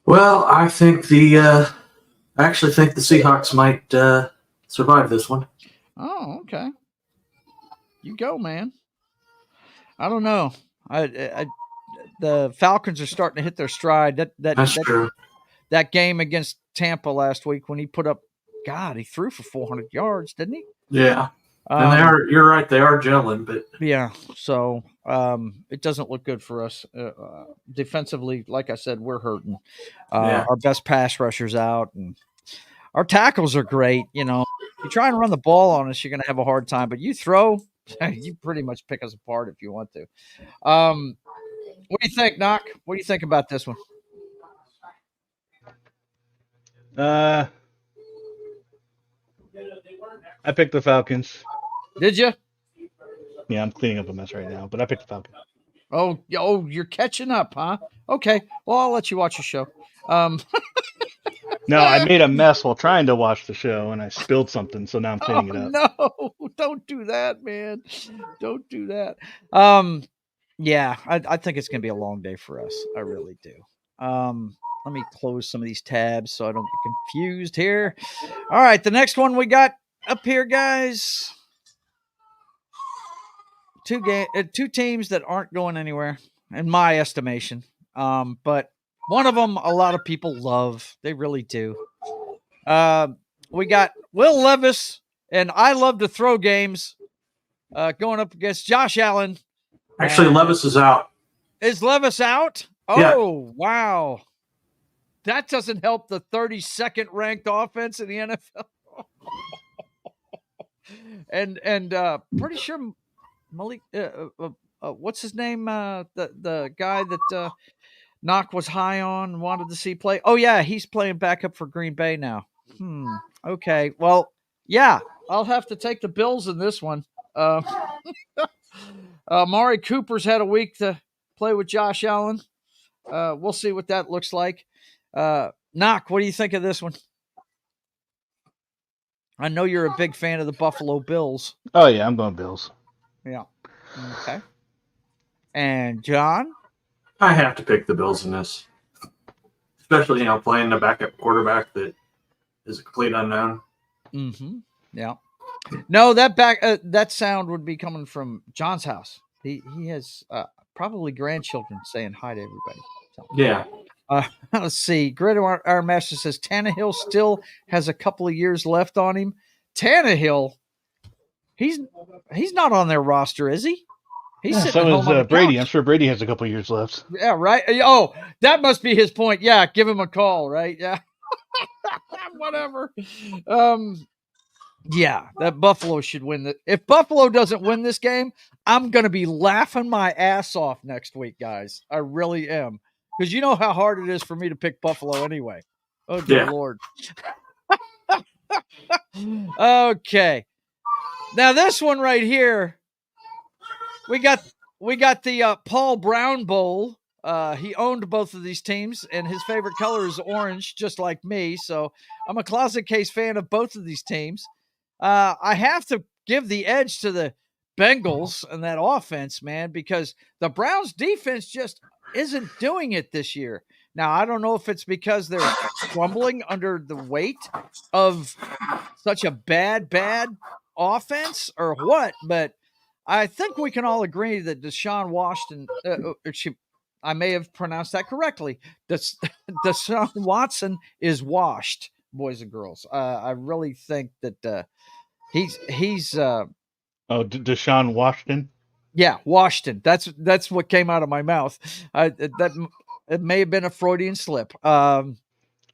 Well, I think I actually think the Seahawks might survive this one. Oh, okay. You go, man. I don't know. The Falcons are starting to hit their stride. That's true. That game against Tampa last week when he put up, God, he threw for 400 yards, didn't he? Yeah. And you're right, they are gelling, but yeah. So it doesn't look good for us defensively. Like I said, we're hurting. Our best pass rushers out, and our tackles are great. You know, if you try and run the ball on us, you're going to have a hard time. But you throw, you pretty much pick us apart if you want to. What do you think, Knock? What do you think about this one? I picked the Falcons. Did you? Yeah, I'm cleaning up a mess right now, but I picked the Falcons. Oh, you're catching up, huh? Okay. Well, I'll let you watch the show. No, I made a mess while trying to watch the show, and I spilled something, so now I'm cleaning it up. No, don't do that, man. Don't do that. Yeah, I think it's going to be a long day for us. I really do. Let me close some of these tabs so I don't get confused here. All right, the next one we got up here, guys. Two teams that aren't going anywhere, in my estimation. But one of them, a lot of people love. They really do. We got Will Levis and I Love to Throw Games going up against Josh Allen. Actually, Levis is out. Is Levis out? Oh, yeah. Wow. That doesn't help the 32nd ranked offense in the NFL. and pretty sure Malik, what's his name? The guy that Knock was high on, wanted to see play. Oh yeah, he's playing backup for Green Bay now. Okay. Well, yeah, I'll have to take the Bills in this one. Amari Cooper's had a week to play with Josh Allen. We'll see what that looks like. Knock, what do you think of this one? I know you're a big fan of the Buffalo Bills. Oh, yeah, I'm going Bills. Yeah. Okay. And John? I have to pick the Bills in this. Especially, playing a backup quarterback that is a complete unknown. Mm-hmm. Yeah. No, that sound would be coming from John's house. He has probably grandchildren saying hi to everybody. So, yeah. Let's see. Grid our master says Tannehill still has a couple of years left on him. Tannehill, he's not on their roster, is he? He's sitting at home on the Brady. couch. I'm sure Brady has a couple of years left. Yeah, right. Oh, that must be his point. Yeah, give him a call, right? Yeah. Whatever. Yeah, that Buffalo should win. If Buffalo doesn't win this game, I'm going to be laughing my ass off next week, guys. I really am. Because you know how hard it is for me to pick Buffalo anyway. Oh, dear Lord. Okay. Now, this one right here, we got the Paul Brown Bowl. He owned both of these teams, and his favorite color is orange, just like me. So I'm a closet case fan of both of these teams. I have to give the edge to the Bengals and that offense, man, because the Browns defense just isn't doing it this year. Now, I don't know if it's because they're crumbling under the weight of such a bad offense or what, but I think we can all agree that Deshaun Washington, I may have pronounced that correctly. Deshaun Watson is washed, boys and girls. I really think that he's Deshaun Washington. Yeah, Washington. That's what came out of my mouth. It may have been a Freudian slip. By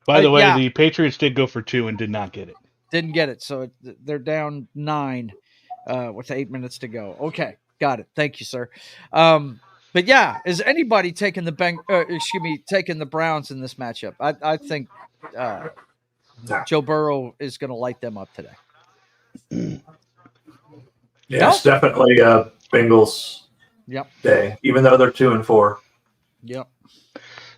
the way, the Patriots did go for 2 and did not get it. Didn't get it, so they're down 9 with 8 minutes to go. Okay, got it. Thank you, sir. But yeah, is anybody taking taking the Browns in this matchup? I think Joe Burrow is going to light them up today. Yeah, it's definitely Bengals day, even though they're 2-4. Yep.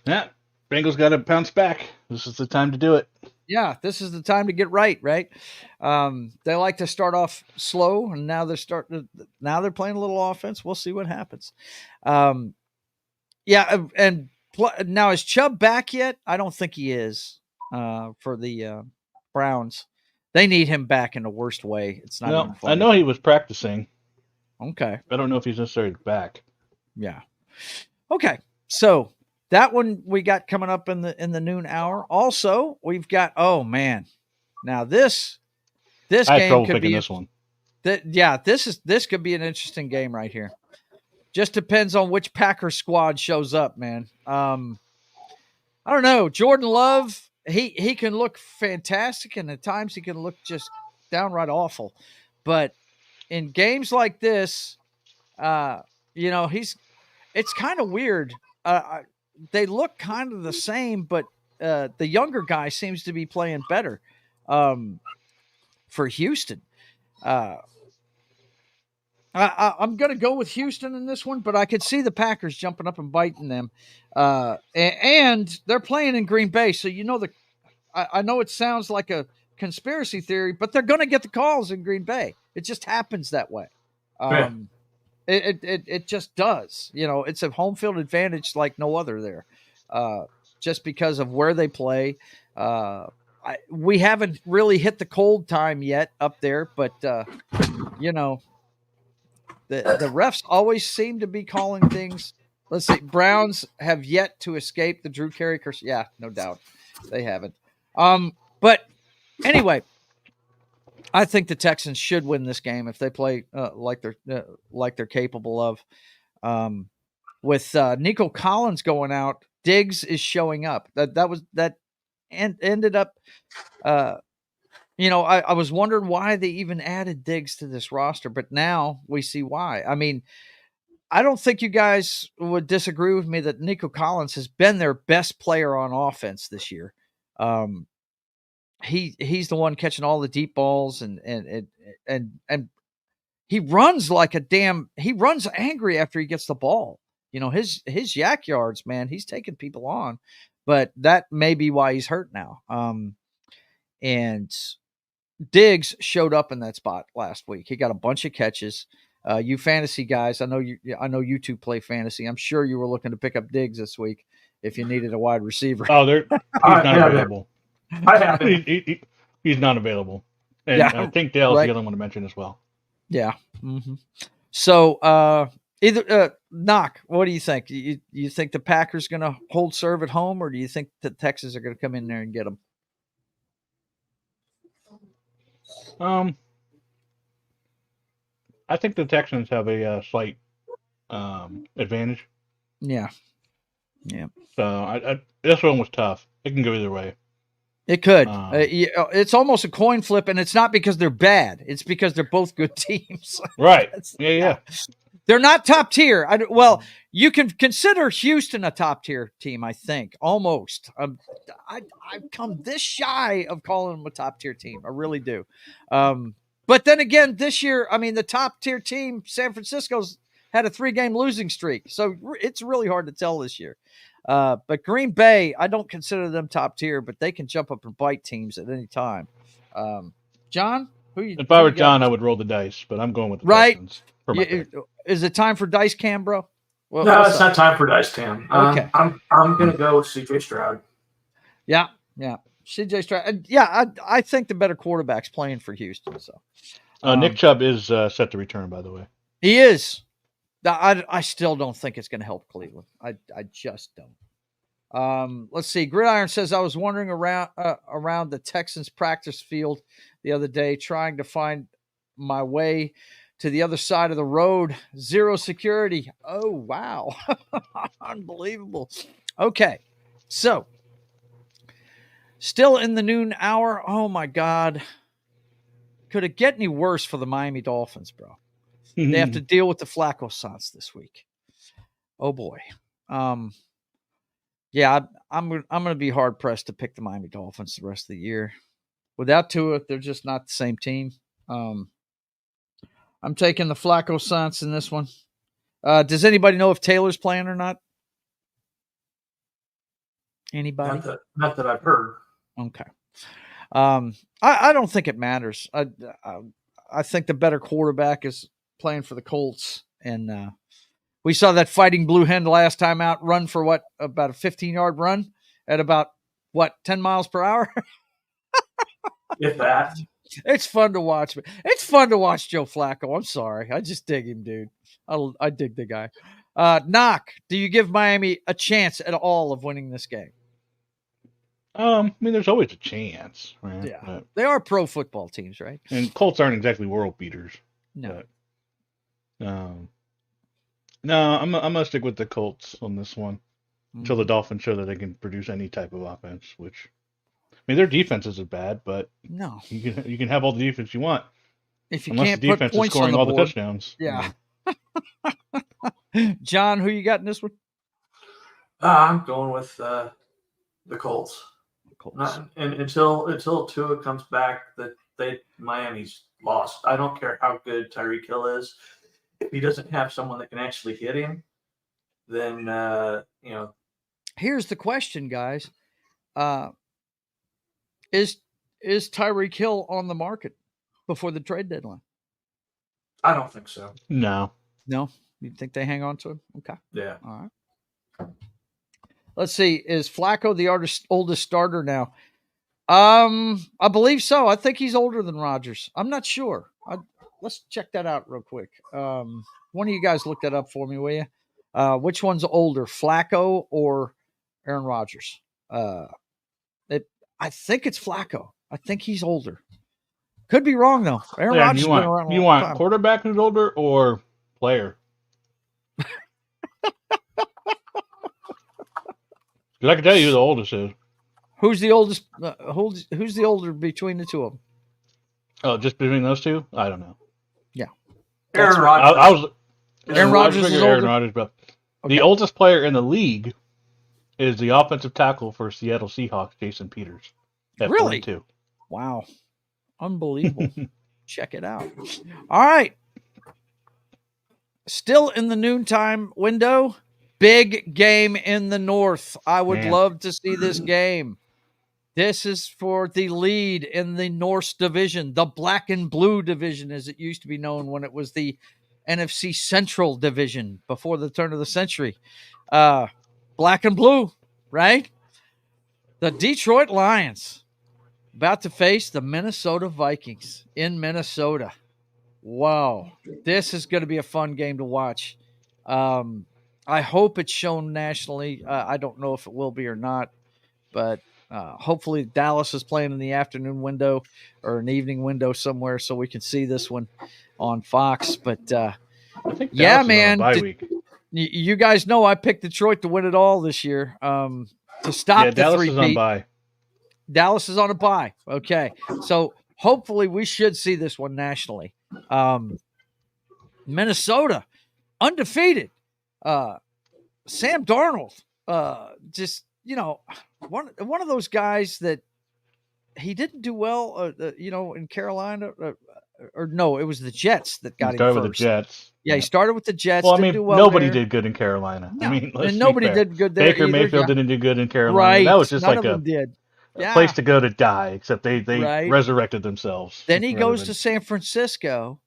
Yeah, Bengals got to bounce back. This is the time to do it. Yeah, this is the time to get right. They like to start off slow, and now they're playing a little offense. We'll see what happens. And now is Chubb back yet? I don't think he is for the Browns. They need him back in the worst way. It's not even funny. I know he was practicing. Okay. I don't know if he's necessarily back. Yeah. Okay. So that one we got coming up in the noon hour. Also, we've got now this game could be this one. This could be an interesting game right here. Just depends on which Packers squad shows up, man. I don't know. Jordan Love, he can look fantastic, and at times he can look just downright awful. But in games like this, it's kind of weird. They look kind of the same, but the younger guy seems to be playing better for Houston. I'm going to go with Houston in this one, but I could see the Packers jumping up and biting them. And they're playing in Green Bay, so I know it sounds like a conspiracy theory, but they're going to get the calls in Green Bay. It just happens that way. It just does. It's a home field advantage like no other there, just because of where they play. We haven't really hit the cold time yet up there, but the refs always seem to be calling things. Let's see. Browns have yet to escape the Drew Carey curse. Yeah, no doubt they haven't. But anyway, I think the Texans should win this game if they play like they're capable of. With Nico Collins going out, Diggs is showing up. That ended up. I was wondering why they even added Diggs to this roster, but now we see why. I mean, I don't think you guys would disagree with me that Nico Collins has been their best player on offense this year. He's the one catching all the deep balls and he runs he runs angry after he gets the ball. His yak yards, man, he's taking people on, but that may be why he's hurt now. And Diggs showed up in that spot last week. He got a bunch of catches. You fantasy guys, I know you two play fantasy. I'm sure you were looking to pick up Diggs this week if you needed a wide receiver. Oh, he's not available. I have him. He's not available. And I think Dale's the other one to mention as well. Yeah. Mm-hmm. So either Knock, what do you think? You think the Packers going to hold serve at home, or do you think the Texans are going to come in there and get them? I think the Texans have a slight advantage. Yeah. So this one was tough. It can go either way. It could. It's almost a coin flip, and it's not because they're bad. It's because they're both good teams. Right. Yeah. They're not top tier. You can consider Houston a top tier team, I think, almost. I've come this shy of calling them a top tier team. I really do. But then again, this year, the top tier team, San Francisco's had a 3-game losing streak. So it's really hard to tell this year. But Green Bay, I don't consider them top tier, but they can jump up and bite teams at any time. John? If I were John, I would roll the dice, but I'm going with the right. Texans. for my pick. Is it time for Dice Cam, bro? No, it's not time for Dice Cam. Okay. I'm going to go with C.J. Stroud. Yeah. C.J. Stroud. Yeah, I think the better quarterback's playing for Houston. So Nick Chubb is set to return, by the way. He is. I still don't think it's going to help Cleveland. I just don't. Let's see. Gridiron says, I was wandering around the Texans practice field the other day trying to find my way to the other side of the road. Zero security. Oh, wow. Unbelievable. Okay. So, still in the noon hour. Oh, my God. Could it get any worse for the Miami Dolphins, bro? They have to deal with the Flacco Sons this week. Oh, boy. Yeah, I'm going to be hard pressed to pick the Miami Dolphins the rest of the year. Without Tua, they're just not the same team. I'm taking the Flacco Sons in this one. Does anybody know if Taylor's playing or not? Anybody? Not that I've heard. Okay. I don't think it matters. I think the better quarterback is playing for the Colts, and we saw that Fighting Blue Hen last time out run for about a 15-yard run at about 10 miles per hour. If that. It's fun to watch. It's fun to watch Joe Flacco. I'm sorry. I just dig him, dude. I dig the guy. Knock, do you give Miami a chance at all of winning this game? I mean, there's always a chance, right? Yeah. But, they are pro football teams, right? And Colts aren't exactly world beaters. No. But, no, I'm gonna stick with the Colts on this one until the Dolphins show that they can produce any type of offense. Which, I mean, their defense isn't bad, but no, you can have all the defense you want if you unless can't the defense put points is scoring on all board. the touchdowns. Yeah. John, who you got in this one? I'm going with the Colts. Until Tua comes back, Miami's lost. I don't care how good Tyreek Hill is. If he doesn't have someone that can actually hit him, then Here's the question, guys: Is Tyreek Hill on the market before the trade deadline? I don't think so. No. You think they hang on to him? Okay. Yeah. All right. Let's see. Is Flacco the oldest starter now? I believe so. I think he's older than Rodgers. I'm not sure. Let's check that out real quick. One of you guys look that up for me, will you? Which one's older, Flacco or Aaron Rodgers? I think it's Flacco. I think he's older. Could be wrong though. Aaron Rodgers has been around. You want quarterback who's older or player? Because I can tell you who the oldest is. Who's the oldest? Who's the older between the two of them? Oh, just between those two? I don't know. Yeah, Aaron Rodgers. Aaron Rodgers is Aaron Rodgers, but the oldest player in the league is the offensive tackle for Seattle Seahawks, Jason Peters. At really? 42. Wow, unbelievable. Check it out. All right, still in the noontime window. Big game in the North. I would love to see this game. This is for the lead in the North Division, the Black and Blue Division, as it used to be known when it was the NFC Central Division before the turn of the century. Black and Blue, right? The Detroit Lions about to face the Minnesota Vikings in Minnesota. Wow. This is going to be a fun game to watch. I hope it's shown nationally. I don't know if it will be or not, but hopefully Dallas is playing in the afternoon window or an evening window somewhere so we can see this one on Fox. But I think yeah, Dallas man, is on a bye week. You guys know I picked Detroit to win it all this year. To stop the Dallas three-peat. is on bye. Dallas is on a bye. Okay, so hopefully we should see this one nationally. Minnesota undefeated. Sam Darnold, just one of those guys that he didn't do well, in Carolina, or no, it was the Jets that got him first. With the Jets. Yeah, he started with the Jets. Well, I mean, nobody did good in Carolina. No, I mean, and nobody did good there. Baker Mayfield didn't do good in Carolina. Right, That was just none like of them did. A place to go to die, except they Right. resurrected themselves. Then he goes to San Francisco,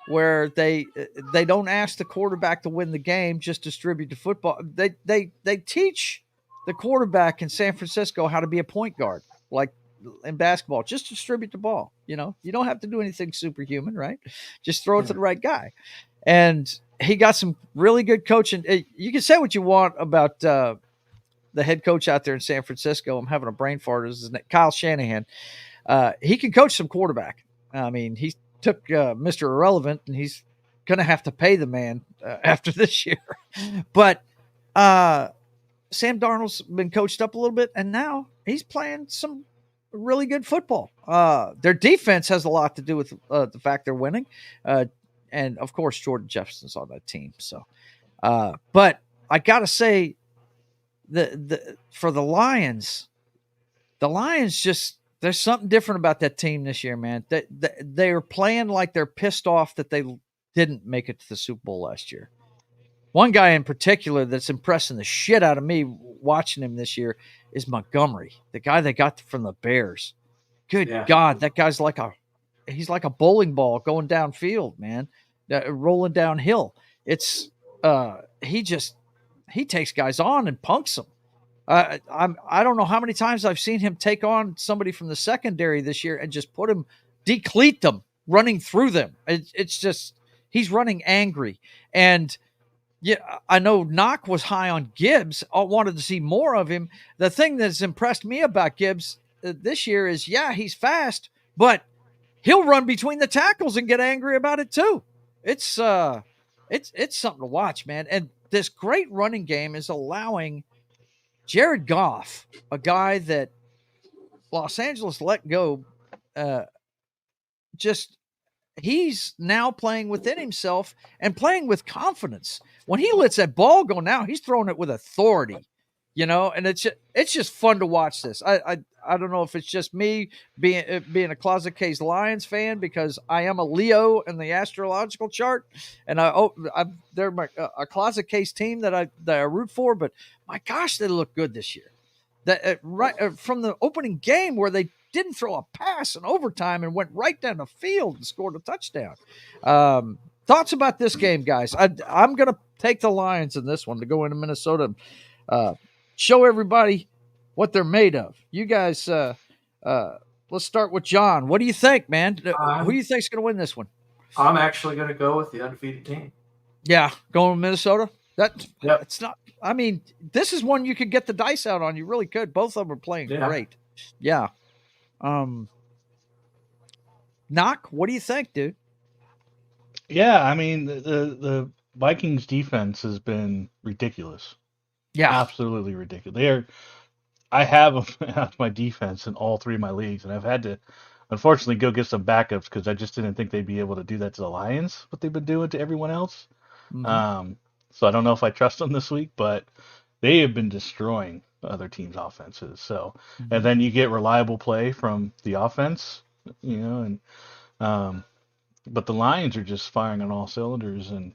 where they don't ask the quarterback to win the game, just distribute the football. They teach the quarterback in San Francisco how to be a point guard, like in basketball. Just distribute the ball. You don't have to do anything superhuman, right? Just throw it to the right guy. And he got some really good coaching. You can say what you want about the head coach out there in San Francisco. I'm having a brain fart. Is Kyle Shanahan. He can coach some quarterback. I mean, he took Mr. Irrelevant, and he's going to have to pay the man after this year. But Sam Darnold's been coached up a little bit, and now he's playing some really good football. Their defense has a lot to do with the fact they're winning. And, of course, Jordan Jefferson's on that team. So, but I got to say, for the Lions just – there's something different about that team this year, man. They're playing like they're pissed off that they didn't make it to the Super Bowl last year. One guy in particular that's impressing the shit out of me watching him this year is Montgomery, the guy they got from the Bears. Good God, that guy's he's like a bowling ball going downfield, man, rolling downhill. It's he takes guys on and punks them. I don't know how many times I've seen him take on somebody from the secondary this year and just decleat them, running through them. It's just, he's running angry. And yeah, I know Knock was high on Gibbs. I wanted to see more of him. The thing that's impressed me about Gibbs this year is, he's fast, but he'll run between the tackles and get angry about it too. It's something to watch, man. And this great running game is allowing Jared Goff, a guy that Los Angeles let go, he's now playing within himself and playing with confidence. When he lets that ball go now, he's throwing it with authority, and it's just fun to watch this. I don't know if it's just me being a closet case Lions fan, because I am a Leo in the astrological chart, and they're a closet case team that I root for. But my gosh, they look good this year. That from the opening game where they didn't throw a pass in overtime and went right down the field and scored a touchdown. Thoughts about this game, guys? I'm going to take the Lions in this one to go into Minnesota, show everybody what they're made of. You guys, let's start with John. What do you think, man? Who do you think is going to win this one? I'm actually going to go with the undefeated team. Yeah, going with Minnesota? It's not. I mean, this is one you could get the dice out on. You really could. Both of them are playing great. Yeah. Knock, what do you think, dude? Yeah, I mean, the Vikings defense has been ridiculous. Yeah. Absolutely ridiculous. I have my defense in all three of my leagues, and I've had to, unfortunately, go get some backups because I just didn't think they'd be able to do that to the Lions, what they've been doing to everyone else. Mm-hmm. So I don't know if I trust them this week, but they have been destroying other teams' offenses. So, and then you get reliable play from the offense, and but the Lions are just firing on all cylinders, and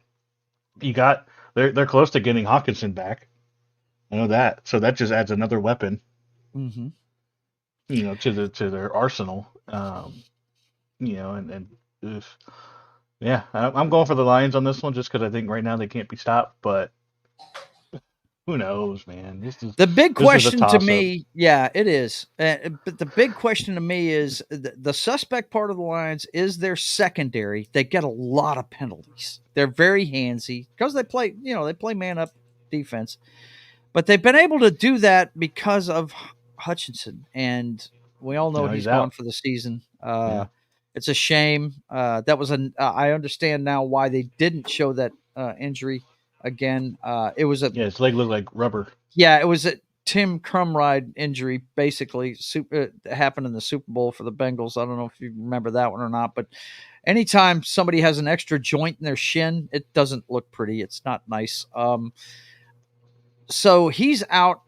they're close to getting Hawkinson back. I know that, so that just adds another weapon, to their arsenal. I'm going for the Lions on this one just because I think right now they can't be stopped, but who knows, man? The big question to me, it is. But the big question to me is the suspect part of the Lions is their secondary. They get a lot of penalties. They're very handsy because they play man up defense. But they've been able to do that because of Hutchinson, and we all know he's gone for the season. It's a shame. That was I understand now why they didn't show that injury again. It was his leg looked like rubber. Yeah, it was a Tim Crumride injury, basically. Happened in the Super Bowl for the Bengals. I don't know if you remember that one or not, but anytime somebody has an extra joint in their shin, it doesn't look pretty. It's not nice. So he's out.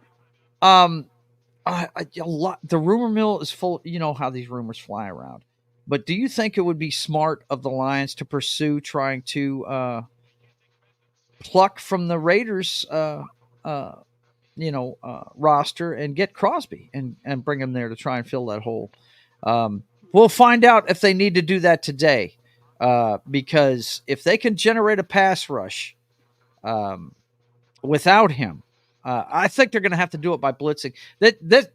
The rumor mill is full. You know how these rumors fly around. But do you think it would be smart of the Lions to pursue trying to pluck from the Raiders, roster and get Crosby and bring him there to try and fill that hole? We'll find out if they need to do that today. because if they can generate a pass rush without him, I think they're going to have to do it by blitzing.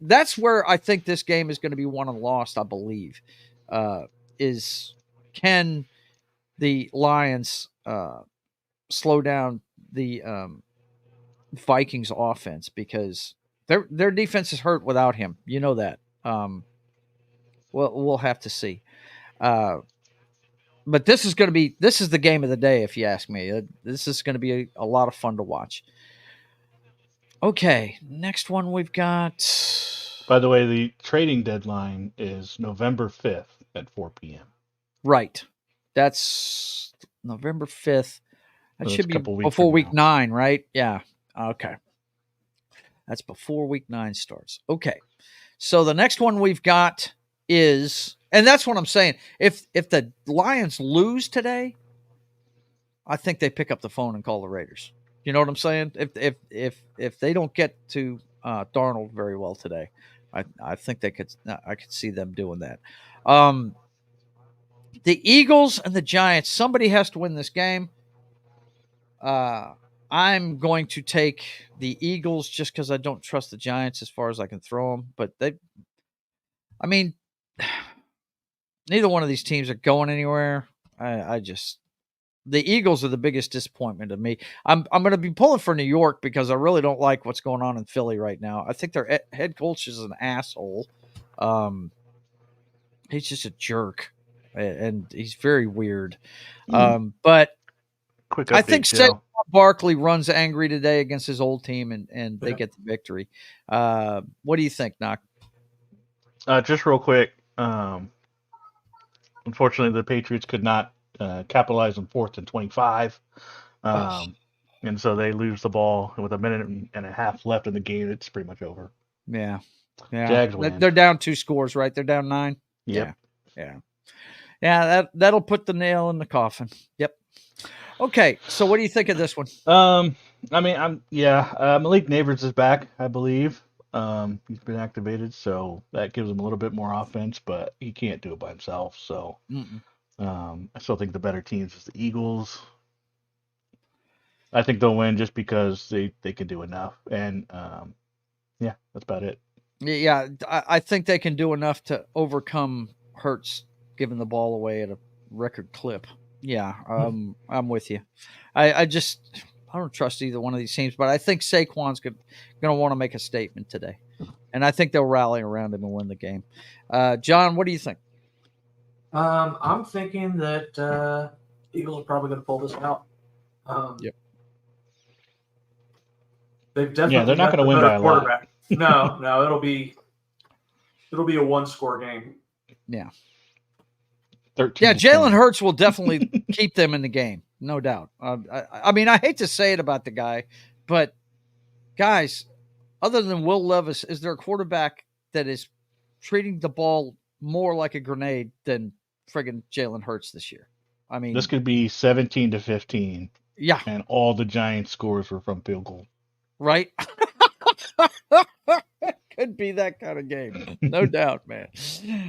That's where I think this game is going to be won and lost, I believe, is can the Lions slow down the Vikings offense, because their defense is hurt without him. You know that. We'll have to see. But this is the game of the day, if you ask me. This is going to be a lot of fun to watch. Okay, next one we've got. By the way, the trading deadline is November 5th at 4 p.m. Right. That's November 5th. That So should be that's a couple weeks before from week now. 9, right? Yeah. Okay. That's before week 9 starts. Okay. So the next one we've got is, and that's what I'm saying. If the Lions lose today, I think they pick up the phone and call the Raiders. You know what I'm saying? If they don't get to Darnold very well today, I think I could see them doing that. The Eagles and the Giants, somebody has to win this game. I'm going to take the Eagles just because I don't trust the Giants as far as I can throw them. But neither one of these teams are going anywhere. The Eagles are the biggest disappointment to me. I'm going to be pulling for New York because I really don't like what's going on in Philly right now. I think their head coach is an asshole. He's just a jerk, and he's very weird. But Quick update, I think Joe. Barkley runs angry today against his old team, and they get the victory. What do you think, Knock? Just real quick. Unfortunately, the Patriots could not capitalize on 4th and 25. And so they lose the ball. And with a minute and a half left in the game, it's pretty much over. Yeah. Jags win. They're down 2 scores, right? They're down 9. Yep. Yeah. That'll put the nail in the coffin. Yep. Okay. So what do you think of this one? Malik Neighbors is back, I believe. He's been activated, so that gives him a little bit more offense, but he can't do it by himself. So I still think the better teams is the Eagles. I think they'll win just because they can do enough. And that's about it. Yeah, I think they can do enough to overcome Hurts giving the ball away at a record clip. Yeah, I'm with you. I don't trust either one of these teams, but I think Saquon's going to want to make a statement today. And I think they'll rally around him and win the game. John, what do you think? I'm thinking that Eagles are probably going to pull this out. Yep. They've definitely they're not going to win by a lot. No, it'll be a 1-score game. Yeah. 13. Yeah, Jalen Hurts will definitely keep them in the game, no doubt. I hate to say it about the guy, but guys, other than Will Levis, is there a quarterback that is treating the ball more like a grenade than friggin' Jalen Hurts this year? I mean, this could be 17-15. Yeah. And all the Giants scores were from field goal. Right? Could be that kind of game. No doubt, man.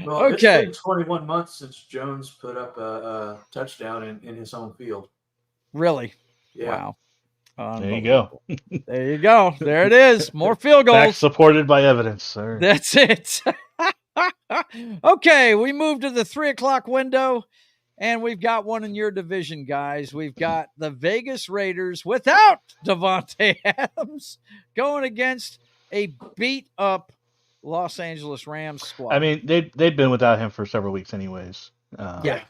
Well, okay. It's been 21 months since Jones put up a touchdown in his own field. Really? Yeah. Wow. There you go. There you go. There it is. More field goals. Facts supported by evidence, sir. That's it. Okay, we move to the 3:00 window, and we've got one in your division, guys. We've got the Vegas Raiders without Devontae Adams going against a beat-up Los Angeles Rams squad. I mean, they've been without him for several weeks anyways. Yeah.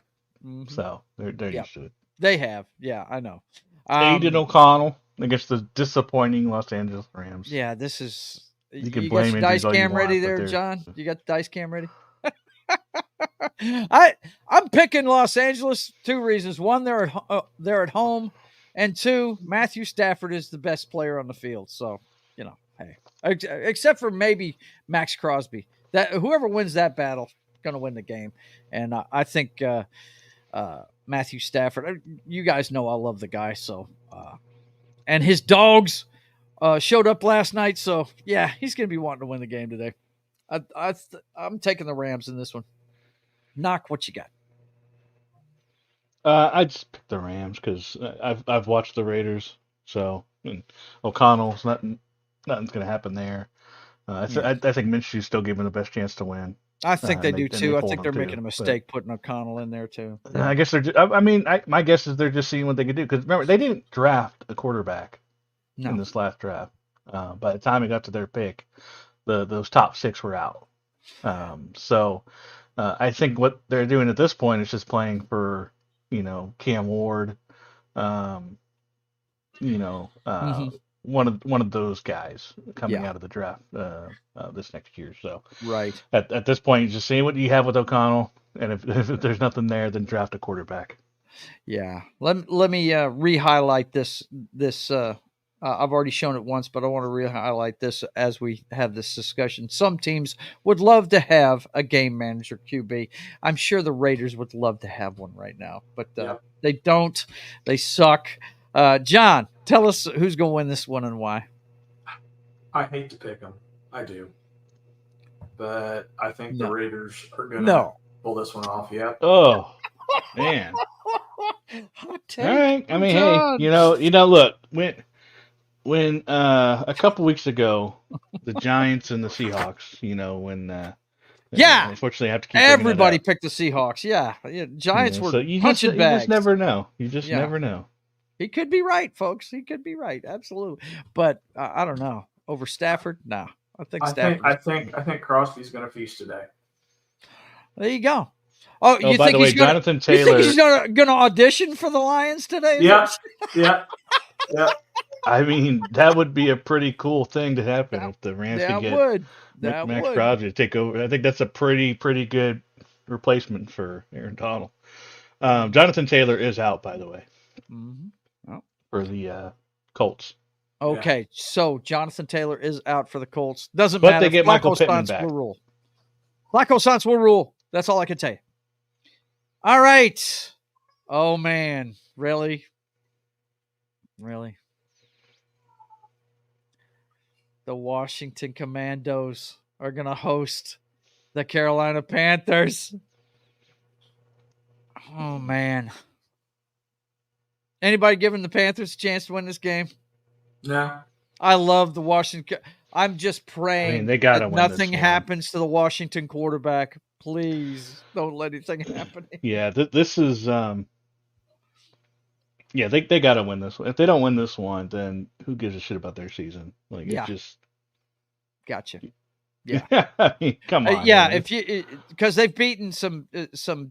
So they're used to it. They have. Yeah, I know. Aiden O'Connell against the disappointing Los Angeles Rams. Yeah, this is... You can blame got your dice cam ready there, John? You got the dice cam ready? I'm picking Los Angeles. 2 reasons. 1, they're at home, and 2, Matthew Stafford is the best player on the field. So, hey, except for maybe Max Crosby. That whoever wins that battle going to win the game. And I think Matthew Stafford. You guys know I love the guy. So, and his dogs showed up last night. So yeah, he's going to be wanting to win the game today. I'm taking the Rams in this one. Knock, what you got? I just picked the Rams because I've watched the Raiders, so and O'Connell's nothing's gonna happen there. I think Minshew's still giving the best chance to win. I think they and do and they too. I pulled think them they're too. making a mistake putting O'Connell in there too. But, I guess they're. My guess is they're just seeing what they can do because remember they didn't draft a quarterback in this last draft. By the time it got to their pick, those top 6 were out. So I think what they're doing at this point is just playing for Cam Ward, one of those guys coming out of the draft this next year. So right at this point, just seeing what you have with O'Connell, and if there's nothing there, then draft a quarterback. Yeah, let me re-highlight this. I've already shown it once, but I want to re-highlight this as we have this discussion. Some teams would love to have a game manager QB. I'm sure the Raiders would love to have one right now, but they don't. They suck. John, tell us who's going to win this one and why. I hate to pick them. I do. But I think the Raiders are going to pull this one off. Yeah. Oh, man. Hot take. All right. I mean, hey, look, when a couple weeks ago, the Giants and the Seahawks, when unfortunately I have to keep everybody picked the Seahawks. Yeah, Giants were punching bags. You just never know. You just never know. He could be right, folks. He could be right. Absolutely. But I don't know. Over Stafford? No. I think Crosby's going to feast today. There you go. Oh, you by think the way, he's gonna, Jonathan Taylor. You think he's going to audition for the Lions today? Yeah. I mean, that would be a pretty cool thing to happen if the Rams could get Max Crosby to take over. I think that's a pretty good replacement for Aaron Donald. Jonathan Taylor is out, by the way, for the Colts. Okay, so Jonathan Taylor is out for the Colts. Doesn't matter. But they get Michael Pittman back. Will rule. Flacco Saints will rule. That's all I can tell you. All right. Oh, man. Really? The Washington Commandos are going to host the Carolina Panthers. Oh, man. Anybody giving the Panthers a chance to win this game? No. I love the Washington. I'm just praying they gotta that nothing happens to the Washington quarterback. Please don't let anything happen. Yeah, this is they got to win this one. If they don't win this one, then who gives a shit about their season? It's just gotcha. Yeah. I mean, come on. Yeah, because they've beaten some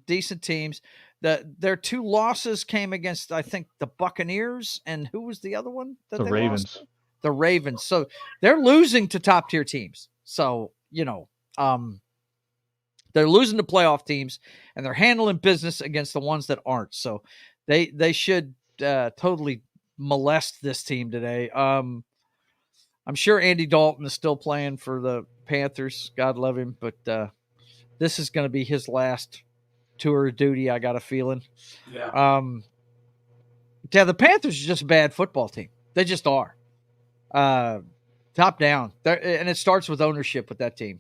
decent teams. Their 2 losses came against, I think, the Buccaneers, and who was the other one? The Ravens. Lost? The Ravens. So they're losing to top tier teams. So they're losing to playoff teams, and they're handling business against the ones that aren't. So they should totally molest this team today. I'm sure Andy Dalton is still playing for the Panthers. God love him, but this is going to be his last tour of duty. I got a feeling. Yeah. The Panthers are just a bad football team. They just are. Top down, and it starts with ownership with that team.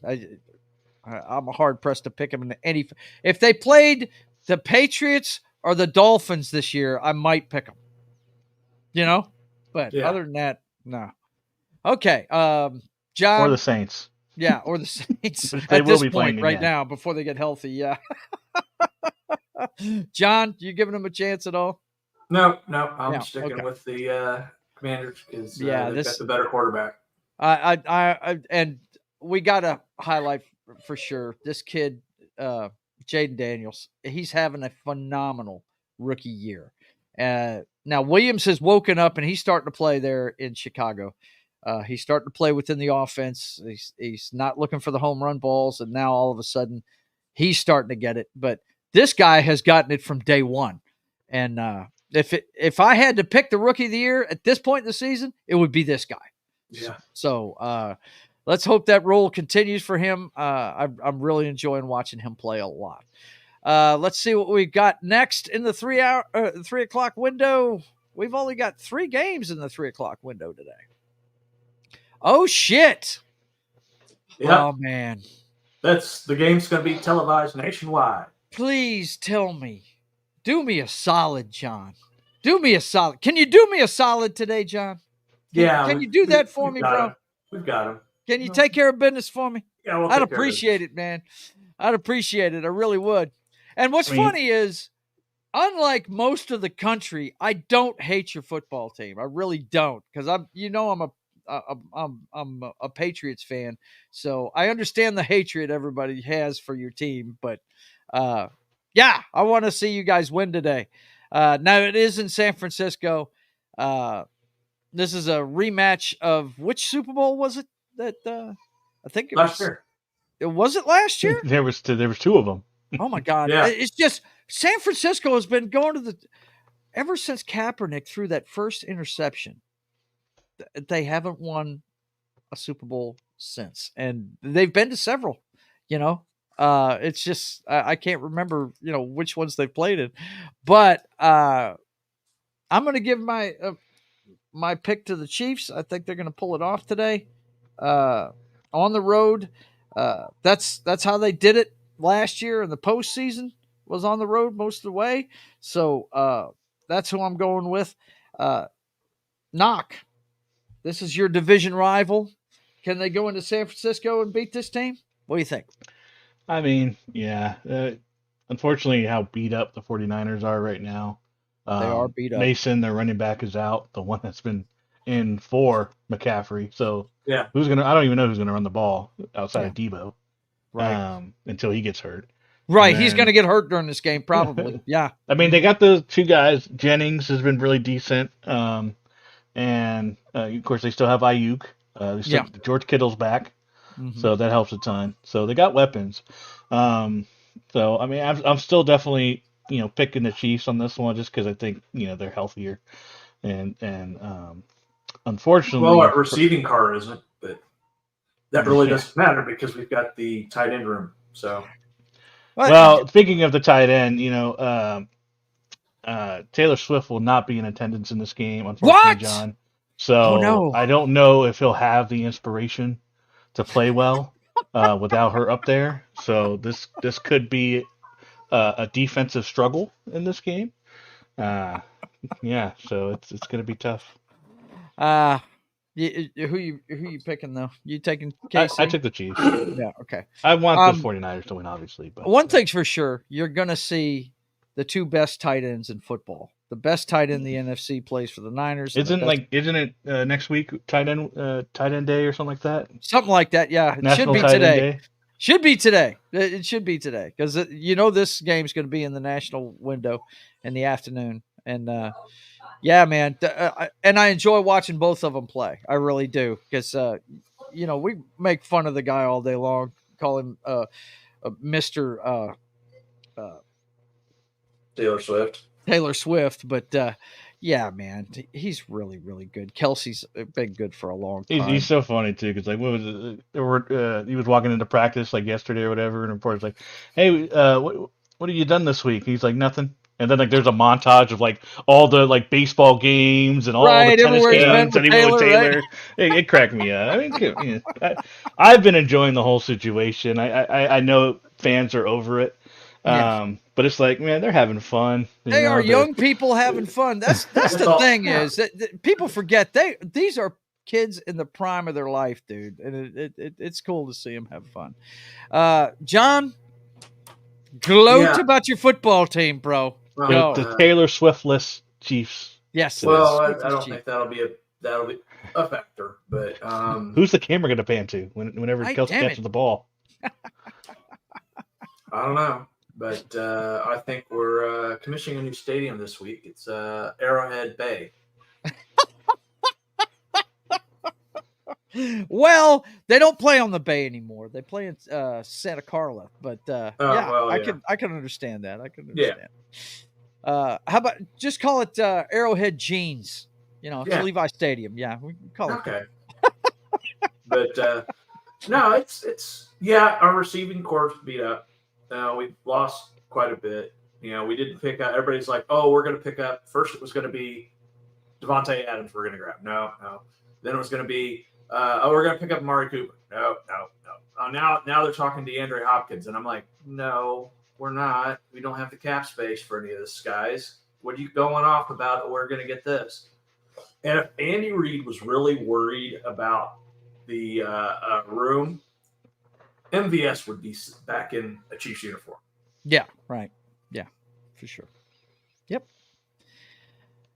I'm hard pressed to pick them in any. If they played the Patriots or the Dolphins this year, I might pick them. But other than that, no. Okay, John or the Saints. Yeah, or the Saints they at will this be point right again. now before they get healthy. Yeah. John, you giving them a chance at all? No. I'm sticking with the Commanders because they've got the better quarterback. I and we got to highlight for sure this kid, Jaden Daniels. He's having a phenomenal rookie year. Now Williams has woken up and he's starting to play there in Chicago. He's starting to play within the offense. He's not looking for the home run balls, and now all of a sudden he's starting to get it. But this guy has gotten it from day one. And if I had to pick the rookie of the year at this point in the season, it would be this guy. Yeah. So let's hope that role continues for him. I'm really enjoying watching him play a lot. Let's see what we've got next in the 3 o'clock window. We've only got 3 games in the 3 o'clock window today. Oh shit! Yep. Oh man, the game's going to be televised nationwide. Please tell me, Do me a solid, John. Do me a solid. Can you do me a solid today, John? Can you do that for me, bro? We've got him. Can you take care of business for me? Yeah, we'll I'd take care of appreciate business. it, man. I'd appreciate it. I really would. And what's funny is, unlike most of the country, I don't hate your football team. I really don't, because I'm a Patriots fan, so I understand the hatred everybody has for your team. But yeah, I want to see you guys win today. Now it is in San Francisco. This is a rematch of which Super Bowl was it? That I think it Last was. year. Was it last year? There was two of them. Oh my God! Yeah. It's just San Francisco has been going to the ever since Kaepernick threw that first interception. They haven't won a Super Bowl since, and they've been to several. It's just I can't remember which ones they've played in, but I'm going to give my pick to the Chiefs. I think they're going to pull it off today on the road. That's how they did it last year in the postseason, was on the road most of the way. So that's who I'm going with. Knock. This is your division rival. Can they go into San Francisco and beat this team? What do you think? I mean, yeah. Unfortunately, how beat up the 49ers are right now. They are beat up. Mason, their running back, is out. The one that's been in for McCaffrey. So Yeah. I don't even know who's gonna run the ball outside of Debo. Right. Until he gets hurt. Right. He's going to get hurt during this game, probably. Yeah. I mean, they got the two guys. Jennings has been really decent. And of course, they still have Ayuk. George Kittle's back. Mm-hmm. So that helps a ton. So they got weapons. So I mean, I'm still definitely picking the Chiefs on this one just because I think they're healthier, and unfortunately, well, our receiving car isn't, but that really doesn't matter because we've got the tight end room. So, well, speaking of the tight end, Taylor Swift will not be in attendance in this game, unfortunately, John. So I don't know if he'll have the inspiration to play well without her up there. So this could be a defensive struggle in this game. Yeah, so it's going to be tough. Who you picking though? You taking KC? I took the Chiefs. Yeah, okay. I want the 49ers to win, obviously. But one thing's for sure, you're going to see the two best tight ends in football. The best tight end in the NFC plays for the Niners. Isn't it next week tight end day or something like that? Something like that, yeah. It National should be tight today. End day? Should be today. It should be today because this game's going to be in the national window in the afternoon. And yeah, man. And I enjoy watching both of them play. I really do because we make fun of the guy all day long, call him Mr. Taylor Swift, but yeah, man, he's really, really good. Kelsey's been good for a long time. He's so funny too, because like, what was it? He was walking into practice like yesterday or whatever, and the reporter's like, "Hey, what have you done this week?" He's like, "Nothing." And then like there's a montage of like all the like baseball games and all the tennis games, and he went with Taylor. Right? It cracked me up. I mean, I've been enjoying the whole situation. I know fans are over it. But it's like, man, they're having fun. They are young people having fun. That's the thing is that people forget these are kids in the prime of their life, dude, and it's cool to see them have fun. John, gloat about your football team, bro. The Taylor Swiftless Chiefs. Yes. Well, I don't think that'll be a factor. But who's the camera going to pan to whenever Kelsey catches the ball? I don't know. But I think we're commissioning a new stadium this week. It's Arrowhead Bay. Well, they don't play on the Bay anymore. They play in Santa Carla. But I can understand that. I can understand. Yeah. How about just call it Arrowhead Jeans? It's Levi Stadium. Yeah, we can call it. Okay. But no, it's our receiving corps beat up. We've lost quite a bit. We didn't pick up. Everybody's like, "Oh, we're going to pick up." First, it was going to be Devontae Adams. We're going to grab. No. Then it was going to be, we're going to pick up Amari Cooper. No. Now they're talking to DeAndre Hopkins, and I'm like, no. we're not. We don't have the cap space for any of this, guys. What are you going off about? We're going to get this. And if Andy Reid was really worried about the room, MVS would be back in a Chiefs uniform. Yeah, right. Yeah, for sure. Yep.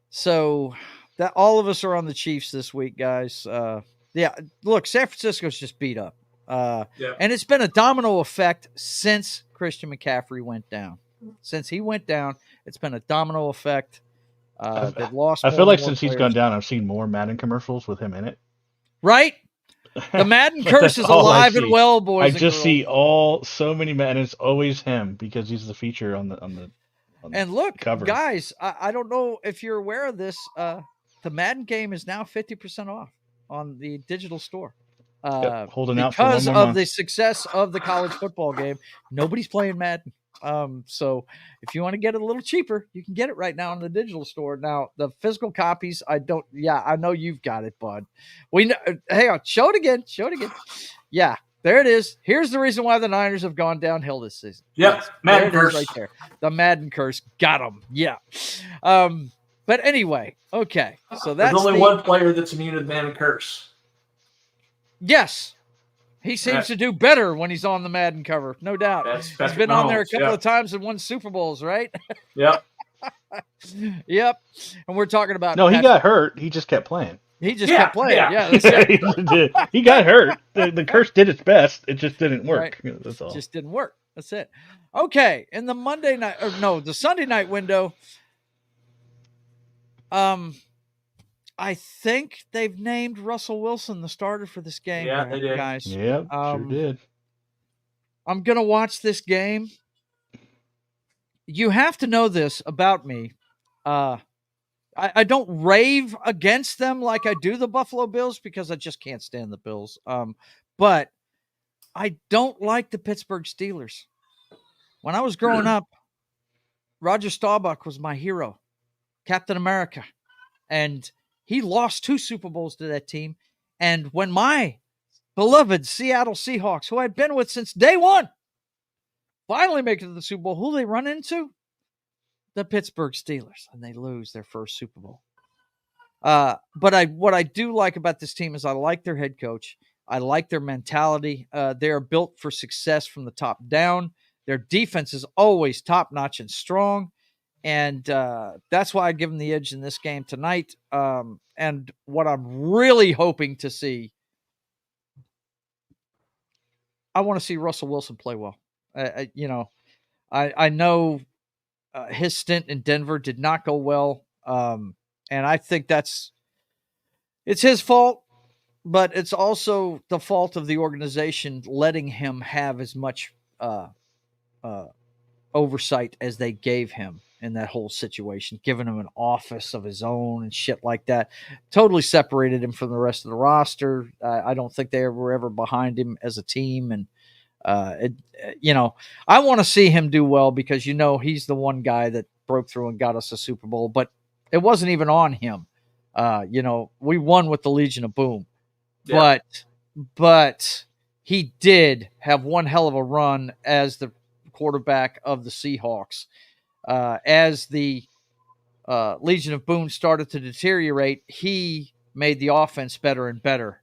So that all of us are on the Chiefs this week, guys. Yeah, look, San Francisco's just beat up. And it's been a domino effect since Christian McCaffrey went down. Since he went down, it's been a domino effect. They've lost. I feel like since he's gone down, I've seen more Madden commercials with him in it. Right? The Madden curse is alive and well, boys. I just see so many Madden. It's always him because he's the feature on the and look, cover. Guys, I don't know if you're aware of this. The Madden game is now 50% off on the digital store. Holding out for because of month. The success of the college football game. Nobody's playing Madden. So if you want to get it a little cheaper, you can get it right now in the digital store. Now the physical copies, I know you've got it, bud. Hang on, show it again. Yeah, there it is. Here's the reason why the Niners have gone downhill this season. Yep, Madden curse right there. The Madden curse got them. Yeah. But anyway, okay. So that's there's only one player that's immune to the Madden curse. Yes. He seems to do better when he's on the Madden cover, no doubt. He's been on there a couple of times and won Super Bowls, right? Yep. Yep. And we're talking about he got hurt. He just kept playing. He just kept playing. Yeah. He got hurt. The curse did its best. It just didn't work. Right. That's all. Just didn't work. That's it. Okay. In the the Sunday night window, I think they've named Russell Wilson the starter for this game. Yeah, they did. Guys. Yeah, sure did. I'm going to watch this game. You have to know this about me. I don't rave against them like I do the Buffalo Bills because I just can't stand the Bills. But I don't like the Pittsburgh Steelers. When I was growing up, Roger Staubach was my hero, Captain America. And he lost 2 Super Bowls to that team. And when my beloved Seattle Seahawks, who I'd been with since day one, finally make it to the Super Bowl, who they run into? The Pittsburgh Steelers. And they lose their first Super Bowl. But what I do like about this team is I like their head coach. I like their mentality. They are built for success from the top down. Their defense is always top-notch and strong. And that's why I give them the edge in this game tonight. And what I'm really hoping to see, I want to see Russell Wilson play well. I know his stint in Denver did not go well. And I think it's his fault, but it's also the fault of the organization letting him have as much oversight as they gave him in that whole situation, giving him an office of his own and shit like that. Totally separated him from the rest of the roster. I don't think they were ever behind him as a team. And, I want to see him do well because, he's the one guy that broke through and got us a Super Bowl, but it wasn't even on him. We won with the Legion of Boom, but he did have one hell of a run as the quarterback of the Seahawks. As the Legion of Boom started to deteriorate, he made the offense better and better.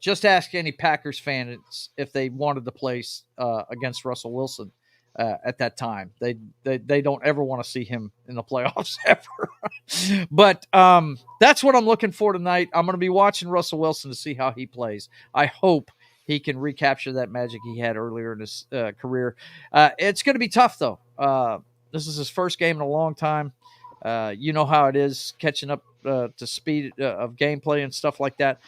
Just ask any Packers fans if they wanted to play against Russell Wilson at that time. They don't ever want to see him in the playoffs ever. But that's what I'm looking for tonight. I'm going to be watching Russell Wilson to see how he plays. I hope he can recapture that magic he had earlier in his career. It's going to be tough, though. This is his first game in a long time. You know how it is catching up to speed of gameplay and stuff like that.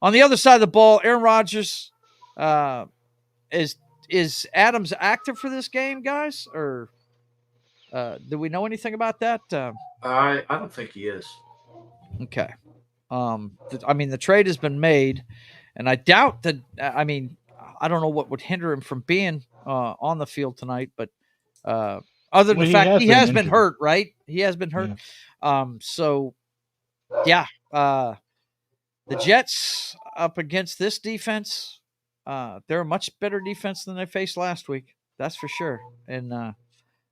On the other side of the ball, Aaron Rodgers is Adams active for this game, guys? Or do we know anything about that? I don't think he is. Okay. The trade has been made, and I doubt that. I don't know what would hinder him from being on the field tonight, but other than the fact he has been hurt, right? He has been hurt. Yeah. The Jets up against this defense, they're a much better defense than they faced last week. That's for sure. And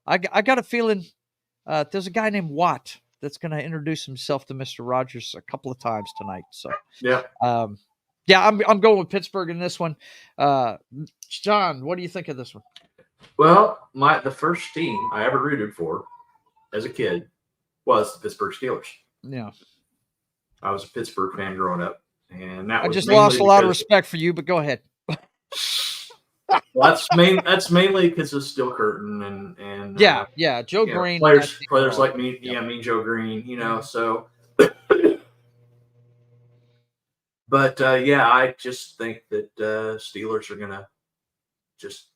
I got a feeling there's a guy named Watt that's going to introduce himself to Mr. Rogers a couple of times tonight. So Yeah. Yeah, I'm going with Pittsburgh in this one. John, what do you think of this one? Well, the first team I ever rooted for as a kid was the Pittsburgh Steelers. Yeah. I was a Pittsburgh fan growing up, and that I was just mainly lost a lot of because- respect for you, but go ahead. Well, that's mainly because of Steel Curtain and yeah, Joe you know, Green. players like me, Mean Joe Green, you know. So, but I just think that Steelers are gonna just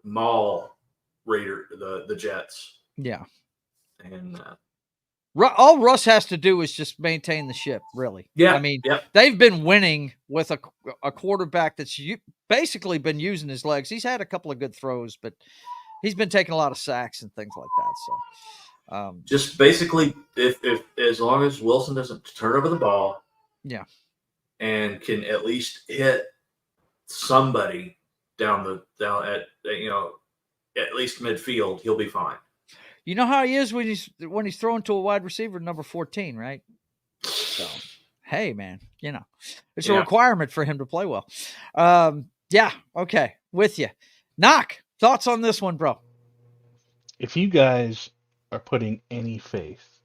maul the Jets. Yeah. And all Russ has to do is just maintain the ship, really. Yeah. I mean, they've been winning with a quarterback that's basically been using his legs. He's had a couple of good throws, but he's been taking a lot of sacks and things like that. So, just basically, if as long as Wilson doesn't turn over the ball, yeah, and can at least hit somebody down at at least midfield, he'll be fine. You know how he is when he's throwing to a wide receiver, number 14, right? So, hey, man, it's a requirement for him to play well. Yeah, okay, with you. Knock, thoughts on this one, bro? If you guys are putting any faith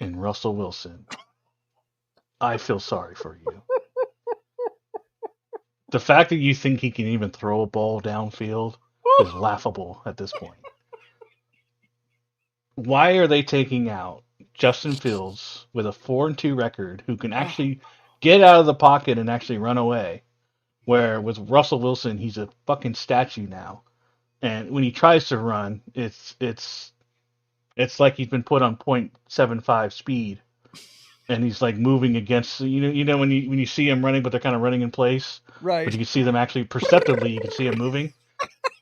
in Russell Wilson, I feel sorry for you. The fact that you think he can even throw a ball downfield is laughable at this point. Why are they taking out Justin Fields with a 4-2 record who can actually get out of the pocket and actually run away? Where with Russell Wilson, he's a fucking statue now. And when he tries to run, it's like he's been put on 0.75 speed. And he's like moving against when you see him running, but they're kind of running in place. Right. But you can see them actually perceptibly, you can see him moving.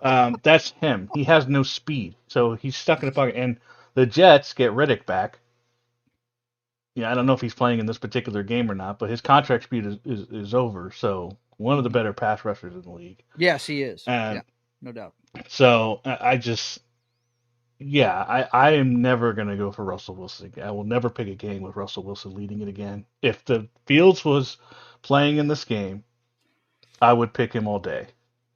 That's him. He has no speed. So he's stuck in the pocket. And the Jets get Riddick back. Yeah, I don't know if he's playing in this particular game or not, but his contract speed is over. So one of the better pass rushers in the league. Yes, he is. Yeah, no doubt. So I am never going to go for Russell Wilson again. I will never pick a game with Russell Wilson leading it again. If the Fields was playing in this game, I would pick him all day.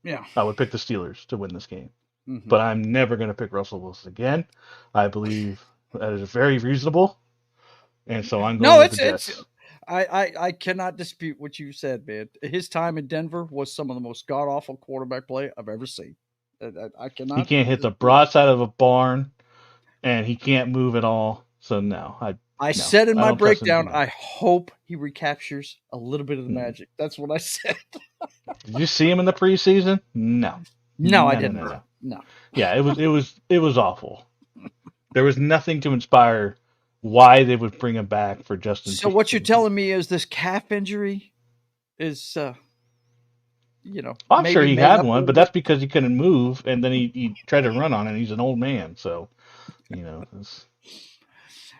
Yeah. I would pick the Steelers to win this game. Mm-hmm. But I'm never going to pick Russell Wilson again. I believe that is very reasonable. And so I'm going with the Jets. I cannot dispute what you said, man. His time in Denver was some of the most god-awful quarterback play I've ever seen. I cannot. He can't hit the broadside of a barn, and he can't move at all. So no. I said in my breakdown, I hope he recaptures a little bit of the magic. That's what I said. Did you see him in the preseason? No. No, I didn't. No. Yeah, it was awful. There was nothing to inspire why they would bring him back for Justin. So what you're telling me is this calf injury is, I'm sure he had one, but that's because he couldn't move, and then he tried to run on it. And he's an old man, so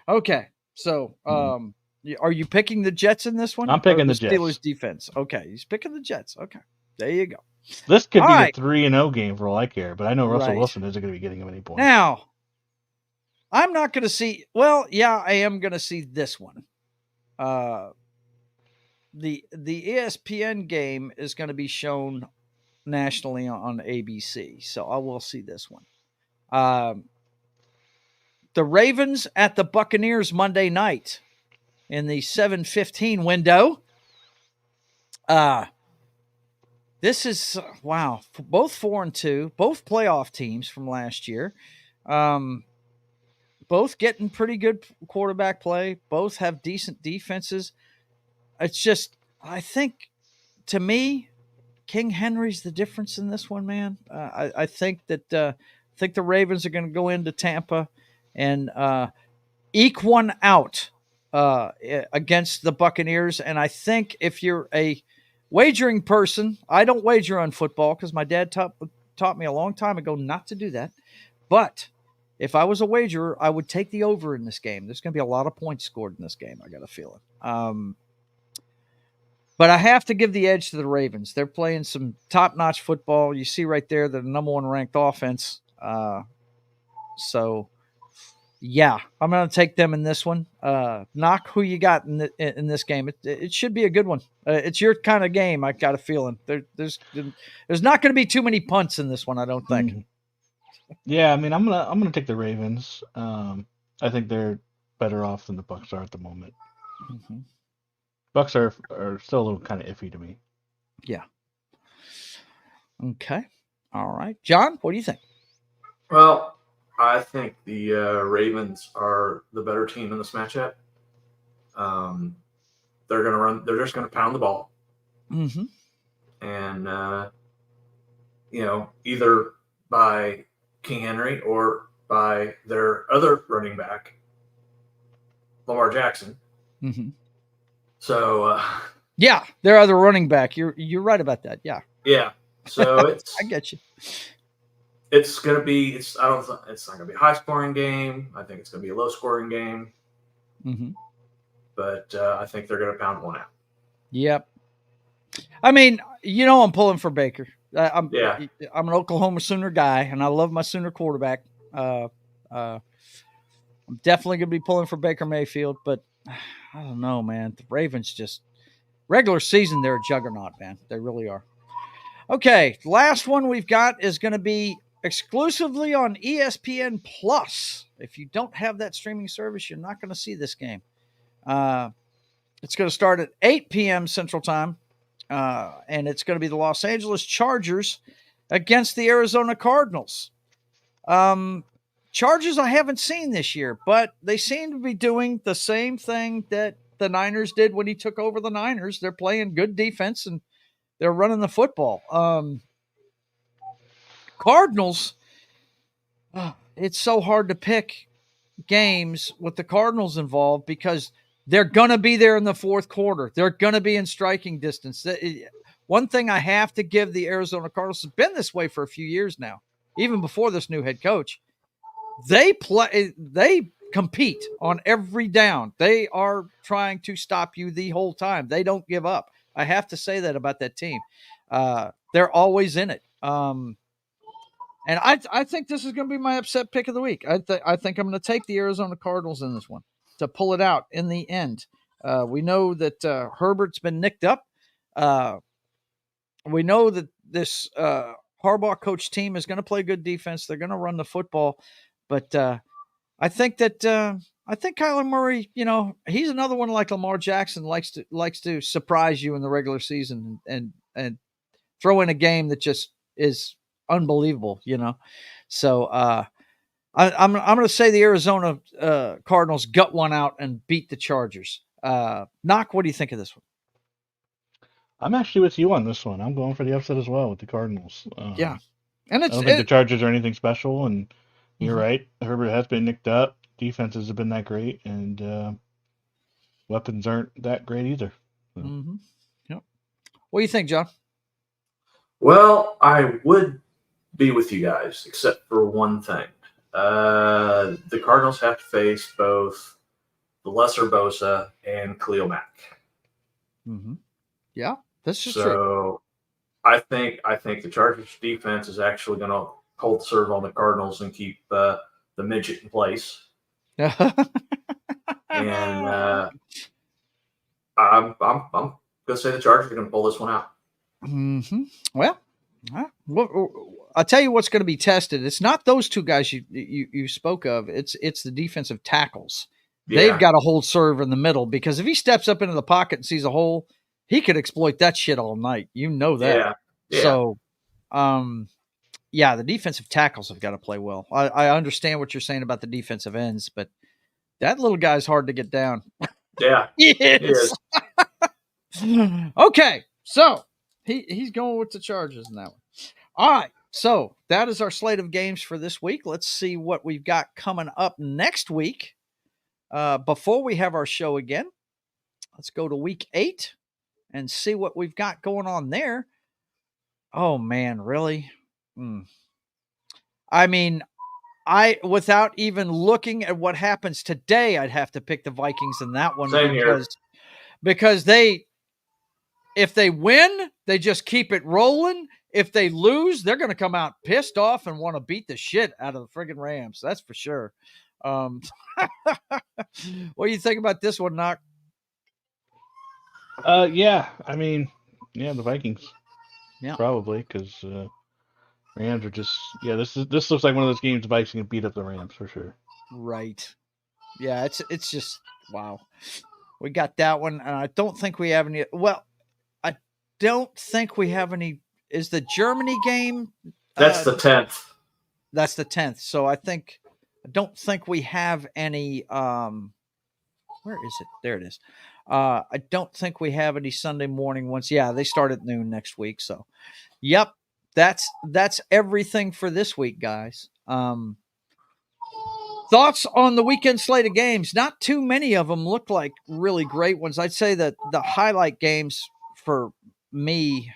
Okay, so are you picking the Jets in this one? I'm picking the Jets. Steelers defense. Okay, he's picking the Jets. Okay, there you go. This could be a 3-0 game for all I care, but I know Russell Wilson isn't going to be getting him any points. Now, I'm not going to see. Well, yeah, I am going to see this one. The ESPN game is going to be shown nationally on ABC, so I will see this one. The Ravens at the Buccaneers Monday night in the 7:15 window. This is wow. Both 4-2, both playoff teams from last year. Both getting pretty good quarterback play. Both have decent defenses. It's just, I think, to me, King Henry's the difference in this one, man. I think that the Ravens are going to go into Tampa and eke one out against the Buccaneers. And I think if you're a wagering person, I don't wager on football because my dad taught me a long time ago not to do that. But if I was a wagerer, I would take the over in this game. There's going to be a lot of points scored in this game, I got a feeling. But I have to give the edge to the Ravens. They're playing some top-notch football. You see right there, they're the number one ranked offense. So, yeah, I'm going to take them in this one. Knock, who you got in this game? It should be a good one. It's your kind of game. I got a feeling there's not going to be too many punts in this one. I don't think. Mm-hmm. Yeah, I mean, I'm gonna take the Ravens. I think they're better off than the Bucks are at the moment. Mm-hmm. Bucks are still a little kind of iffy to me. Yeah. Okay. All right, John, what do you think? Well, I think the Ravens are the better team in this matchup. They're going to run. They're just going to pound the ball. Mm-hmm. And either by King Henry or by their other running back, Lamar Jackson. Mm-hmm. So yeah, their other running back. You're right about that. Yeah. Yeah. So it's I get you. It's gonna be. It's not gonna be a high scoring game. I think it's gonna be a low scoring game. Mm-hmm. But I think they're gonna pound one out. Yep. I mean, I'm pulling for Baker. I'm an Oklahoma Sooner guy, and I love my Sooner quarterback. I'm definitely going to be pulling for Baker Mayfield, but I don't know, man. The Ravens just regular season, they're a juggernaut, man. They really are. Okay, the last one we've got is going to be exclusively on ESPN Plus. If you don't have that streaming service, you're not going to see this game. It's going to start at 8 p.m. Central Time. And it's going to be the Los Angeles Chargers against the Arizona Cardinals. Chargers I haven't seen this year, but they seem to be doing the same thing that the Niners did when he took over the Niners. They're playing good defense and they're running the football. Cardinals, it's so hard to pick games with the Cardinals involved because they're going to be there in the fourth quarter. They're going to be in striking distance. One thing I have to give the Arizona Cardinals, has been this way for a few years now, even before this new head coach. They compete on every down. They are trying to stop you the whole time. They don't give up. I have to say that about that team. They're always in it. And I think this is going to be my upset pick of the week. I think I'm going to take the Arizona Cardinals in this one to pull it out in the end. We know that Herbert's been nicked up. We know that this Harbaugh coach team is going to play good defense. They're going to run the football. But I think Kyler Murray, he's another one like Lamar Jackson, likes to surprise you in the regular season and throw in a game that just is unbelievable, So I'm going to say the Arizona Cardinals gut one out and beat the Chargers. Knock, what do you think of this one? I'm actually with you on this one. I'm going for the upset as well with the Cardinals. Yeah. And I don't think the Chargers are anything special, and you're right. Herbert has been nicked up. Defenses have been that great, and weapons aren't that great either. So. Mm-hmm. Yep. What do you think, John? Well, I would be with you guys, except for one thing. The Cardinals have to face both the lesser Bosa and Khalil Mack. Mm-hmm. Yeah, that's just true. So I think the Chargers defense is actually going to hold serve on the Cardinals and keep the midget in place. And I'm going to say the Chargers are going to pull this one out. Mm-hmm. Well, I'll tell you what's going to be tested. It's not those two guys you spoke of. It's the defensive tackles. Yeah. They've got to hold serve in the middle because if he steps up into the pocket and sees a hole, he could exploit that shit all night. You know that. Yeah. So, the defensive tackles have got to play well. I understand what you're saying about the defensive ends, but that little guy's hard to get down. Yeah. He is. Okay. So he's going with the Chargers in that one. All right. So that is our slate of games for this week. Let's see what we've got coming up next week. Before we have our show again, let's go to week 8 and see what we've got going on there. Oh man, really? I mean, without even looking at what happens today, I'd have to pick the Vikings in that one. Same because if they win, they just keep it rolling. if they lose, they're going to come out pissed off and want to beat the shit out of the friggin' Rams. That's for sure. What do you think about this one, Knock? Yeah. I mean, yeah, the Vikings. Yeah. Probably because Rams are just This looks like one of those games the Vikings can beat up the Rams for sure. Right. Yeah. It's just wow. We got that one, and I don't think we have any. Well, I don't think we have any. Is the Germany game? That's the 10th. That's the 10th. So I don't think we have any. Where is it? There it is. I don't think we have any Sunday morning ones. Yeah, they start at noon next week. So, yep, that's everything for this week, guys. Thoughts on the weekend slate of games? Not too many of them look like really great ones. I'd say that the highlight games for me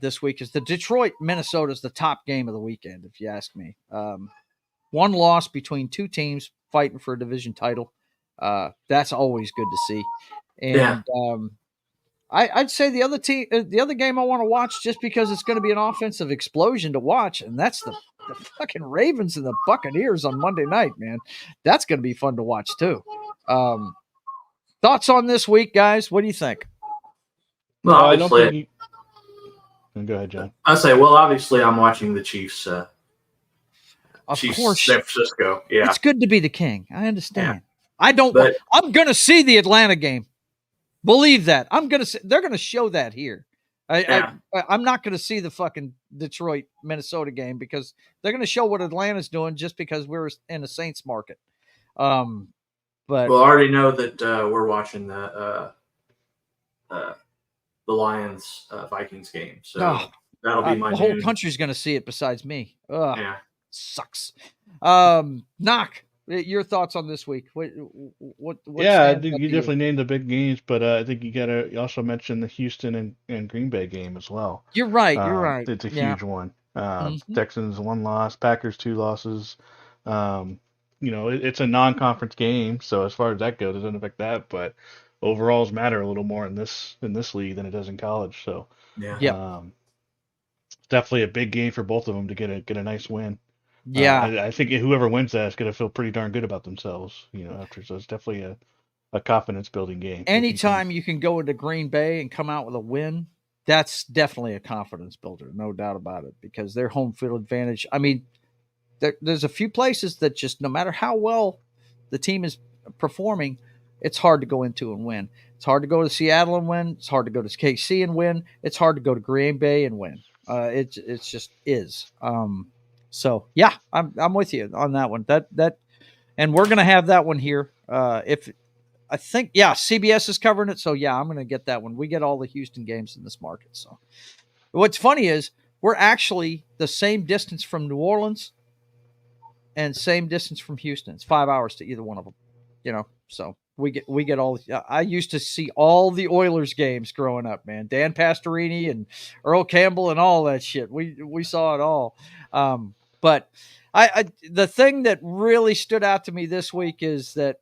this week is the Detroit Minnesota is the top game of the weekend, if you ask me. One loss between two teams fighting for a division title. That's always good to see. And I'd say the other game I want to watch just because it's going to be an offensive explosion to watch, and that's the fucking Ravens and the Buccaneers on Monday night, man. That's going to be fun to watch too. Thoughts on this week, guys? What do you think? Well, obviously, I don't think go ahead, John. I say, well, obviously, I'm watching the Chiefs. Of Chiefs, course, San Francisco. Yeah, it's good to be the king. I understand. Yeah. I'm going to see the Atlanta game. Believe that. They're going to show that here. I'm not going to see the fucking Detroit Minnesota game because they're going to show what Atlanta's doing just because we're in a Saints market. But I already know that we're watching the Lions Vikings game, so that'll be my. The whole country's going to see it besides me. Yeah, sucks. Knock. Your thoughts on this week? What I think you definitely named the big games, but I think you also mention the Houston and Green Bay game as well. You're right. You're right. It's a huge one. Texans 1 loss, Packers 2 losses. It's a non-conference game, so as far as that goes, it doesn't affect that. But overalls matter a little more in this league than it does in college. So definitely a big game for both of them to get a nice win. Yeah, I think whoever wins that is going to feel pretty darn good about themselves, after. So it's definitely a confidence building game. Anytime you can go into Green Bay and come out with a win, that's definitely a confidence builder, no doubt about it, because their home field advantage. I mean, there's a few places that just no matter how well the team is performing, it's hard to go into and win. It's hard to go to Seattle and win. It's hard to go to KC and win. It's hard to go to Green Bay and win. It just is. So yeah, I'm with you on that one. And we're gonna have that one here. CBS is covering it. So yeah, I'm gonna get that one. We get all the Houston games in this market. So what's funny is we're actually the same distance from New Orleans and same distance from Houston. It's 5 hours to either one of them. So we get all. I used to see all the Oilers games growing up, man. Dan Pastorini and Earl Campbell and all that shit. We saw it all. But the thing that really stood out to me this week is that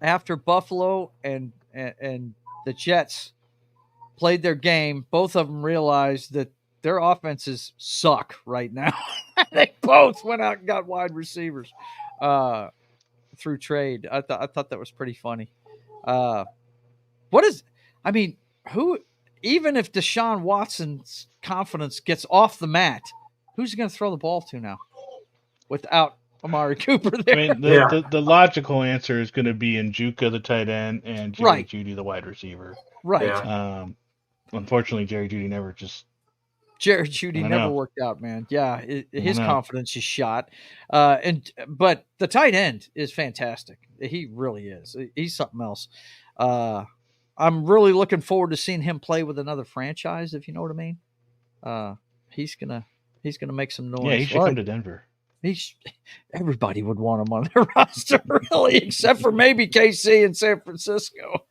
after Buffalo and the Jets played their game, both of them realized that their offenses suck right now. They both went out and got wide receivers through trade. I thought that was pretty funny. Even if Deshaun Watson's confidence gets off the mat, who's he going to throw the ball to now without Amari Cooper there? I mean, the logical answer is going to be Njoku, the tight end, and Jerry Jeudy, the wide receiver. Right. Yeah. Unfortunately, Jerry Jeudy never worked out, man. Yeah, his confidence is shot. But the tight end is fantastic. He really is. He's something else. I'm really looking forward to seeing him play with another franchise, if you know what I mean. He's gonna make some noise. Yeah, he should come to Denver. Everybody would want him on their roster, really, except for maybe KC and San Francisco.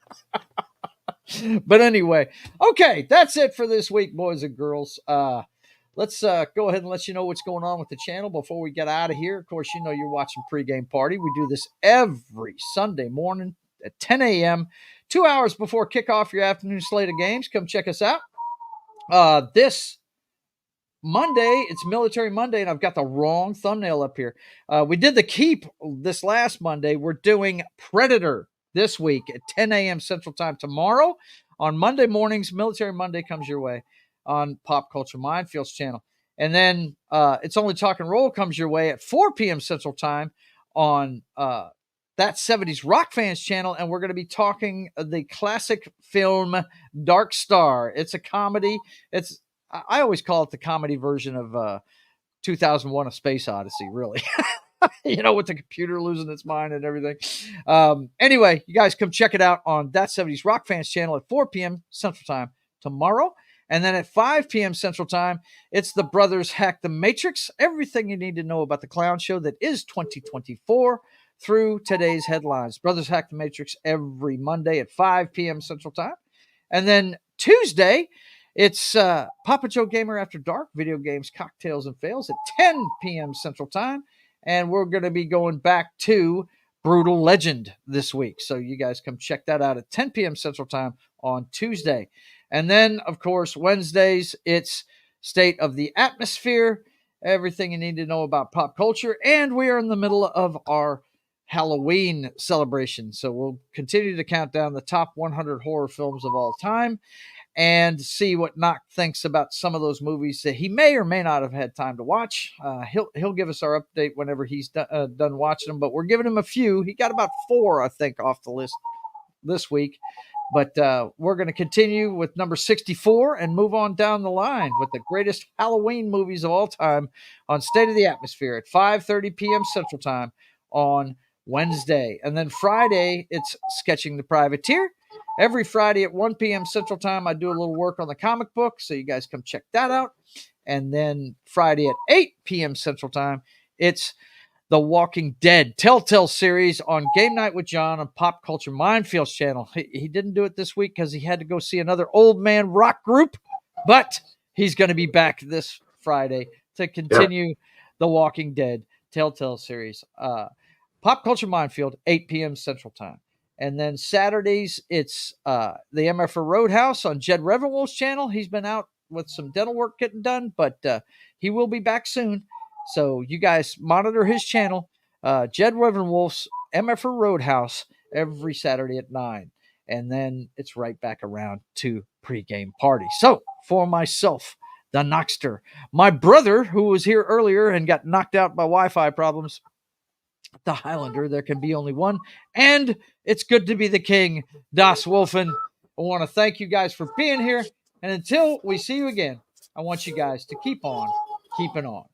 But anyway, okay, that's it for this week, boys and girls. Let's go ahead and let you know what's going on with the channel before we get out of here. Of course, you're watching Pregame Party. We do this every Sunday morning at 10 a.m., 2 hours before kickoff your afternoon slate of games. Come check us out. This Monday, it's Military Monday, and I've got the wrong thumbnail up here. We did the Keep this last Monday. We're doing Predator this week at 10 a.m. Central Time. Tomorrow, on Monday mornings, Military Monday comes your way on Pop Culture Minefields channel. And then It's Only Talk and Roll comes your way at 4 p.m. Central Time on That 70s Rock Fans channel. And we're going to be talking the classic film Dark Star. It's a comedy. I always call it the comedy version of 2001: A Space Odyssey, really. With the computer losing its mind and everything. Anyway, you guys come check it out on That 70s Rock Fans channel at 4 p.m. Central Time tomorrow. And then at 5 p.m. Central Time, it's the Brothers Hack the Matrix. Everything you need to know about the clown show that is 2024 through today's headlines. Brothers Hack the Matrix every Monday at 5 p.m. Central Time. And then Tuesday, it's Papa Joe Gamer After Dark, video games, cocktails, and fails at 10 p.m. Central Time. And we're going to be going back to Brutal Legend this week. So you guys come check that out at 10 p.m. Central Time on Tuesday. And then, of course, Wednesdays, it's State of the Atmosphere, everything you need to know about pop culture. And we are in the middle of our Halloween celebration. So we'll continue to count down the top 100 horror films of all time and see what Knock thinks about some of those movies that he may or may not have had time to watch. He'll give us our update whenever he's done watching them, but we're giving him a few. He got about 4, I think, off the list this week. But we're going to continue with number 64 and move on down the line with the greatest Halloween movies of all time on State of the Atmosphere at 5:30 p.m. Central Time on Wednesday. And then Friday, it's Sketching the Privateer. Every Friday at 1 p.m. Central Time, I do a little work on the comic book, so you guys come check that out. And then Friday at 8 p.m. Central Time, it's The Walking Dead Telltale series on Game Night with John on Pop Culture Minefields channel. He didn't do it this week because he had to go see another old man rock group, but he's going to be back this Friday to continue The Walking Dead Telltale series. Pop Culture Minefield, 8 p.m. Central Time. And then Saturdays, it's the MFR Roadhouse on Jed Revenwolf's channel. He's been out with some dental work getting done, but he will be back soon. So you guys monitor his channel, Jed Revenwolf's MFR Roadhouse, every Saturday at 9. And then it's right back around to Pregame Party. So for myself, the Knockster, my brother, who was here earlier and got knocked out by Wi-Fi problems, the Highlander, there can be only one. And it's good to be the king, Das Wolfen. I want to thank you guys for being here. And until we see you again, I want you guys to keep on keeping on.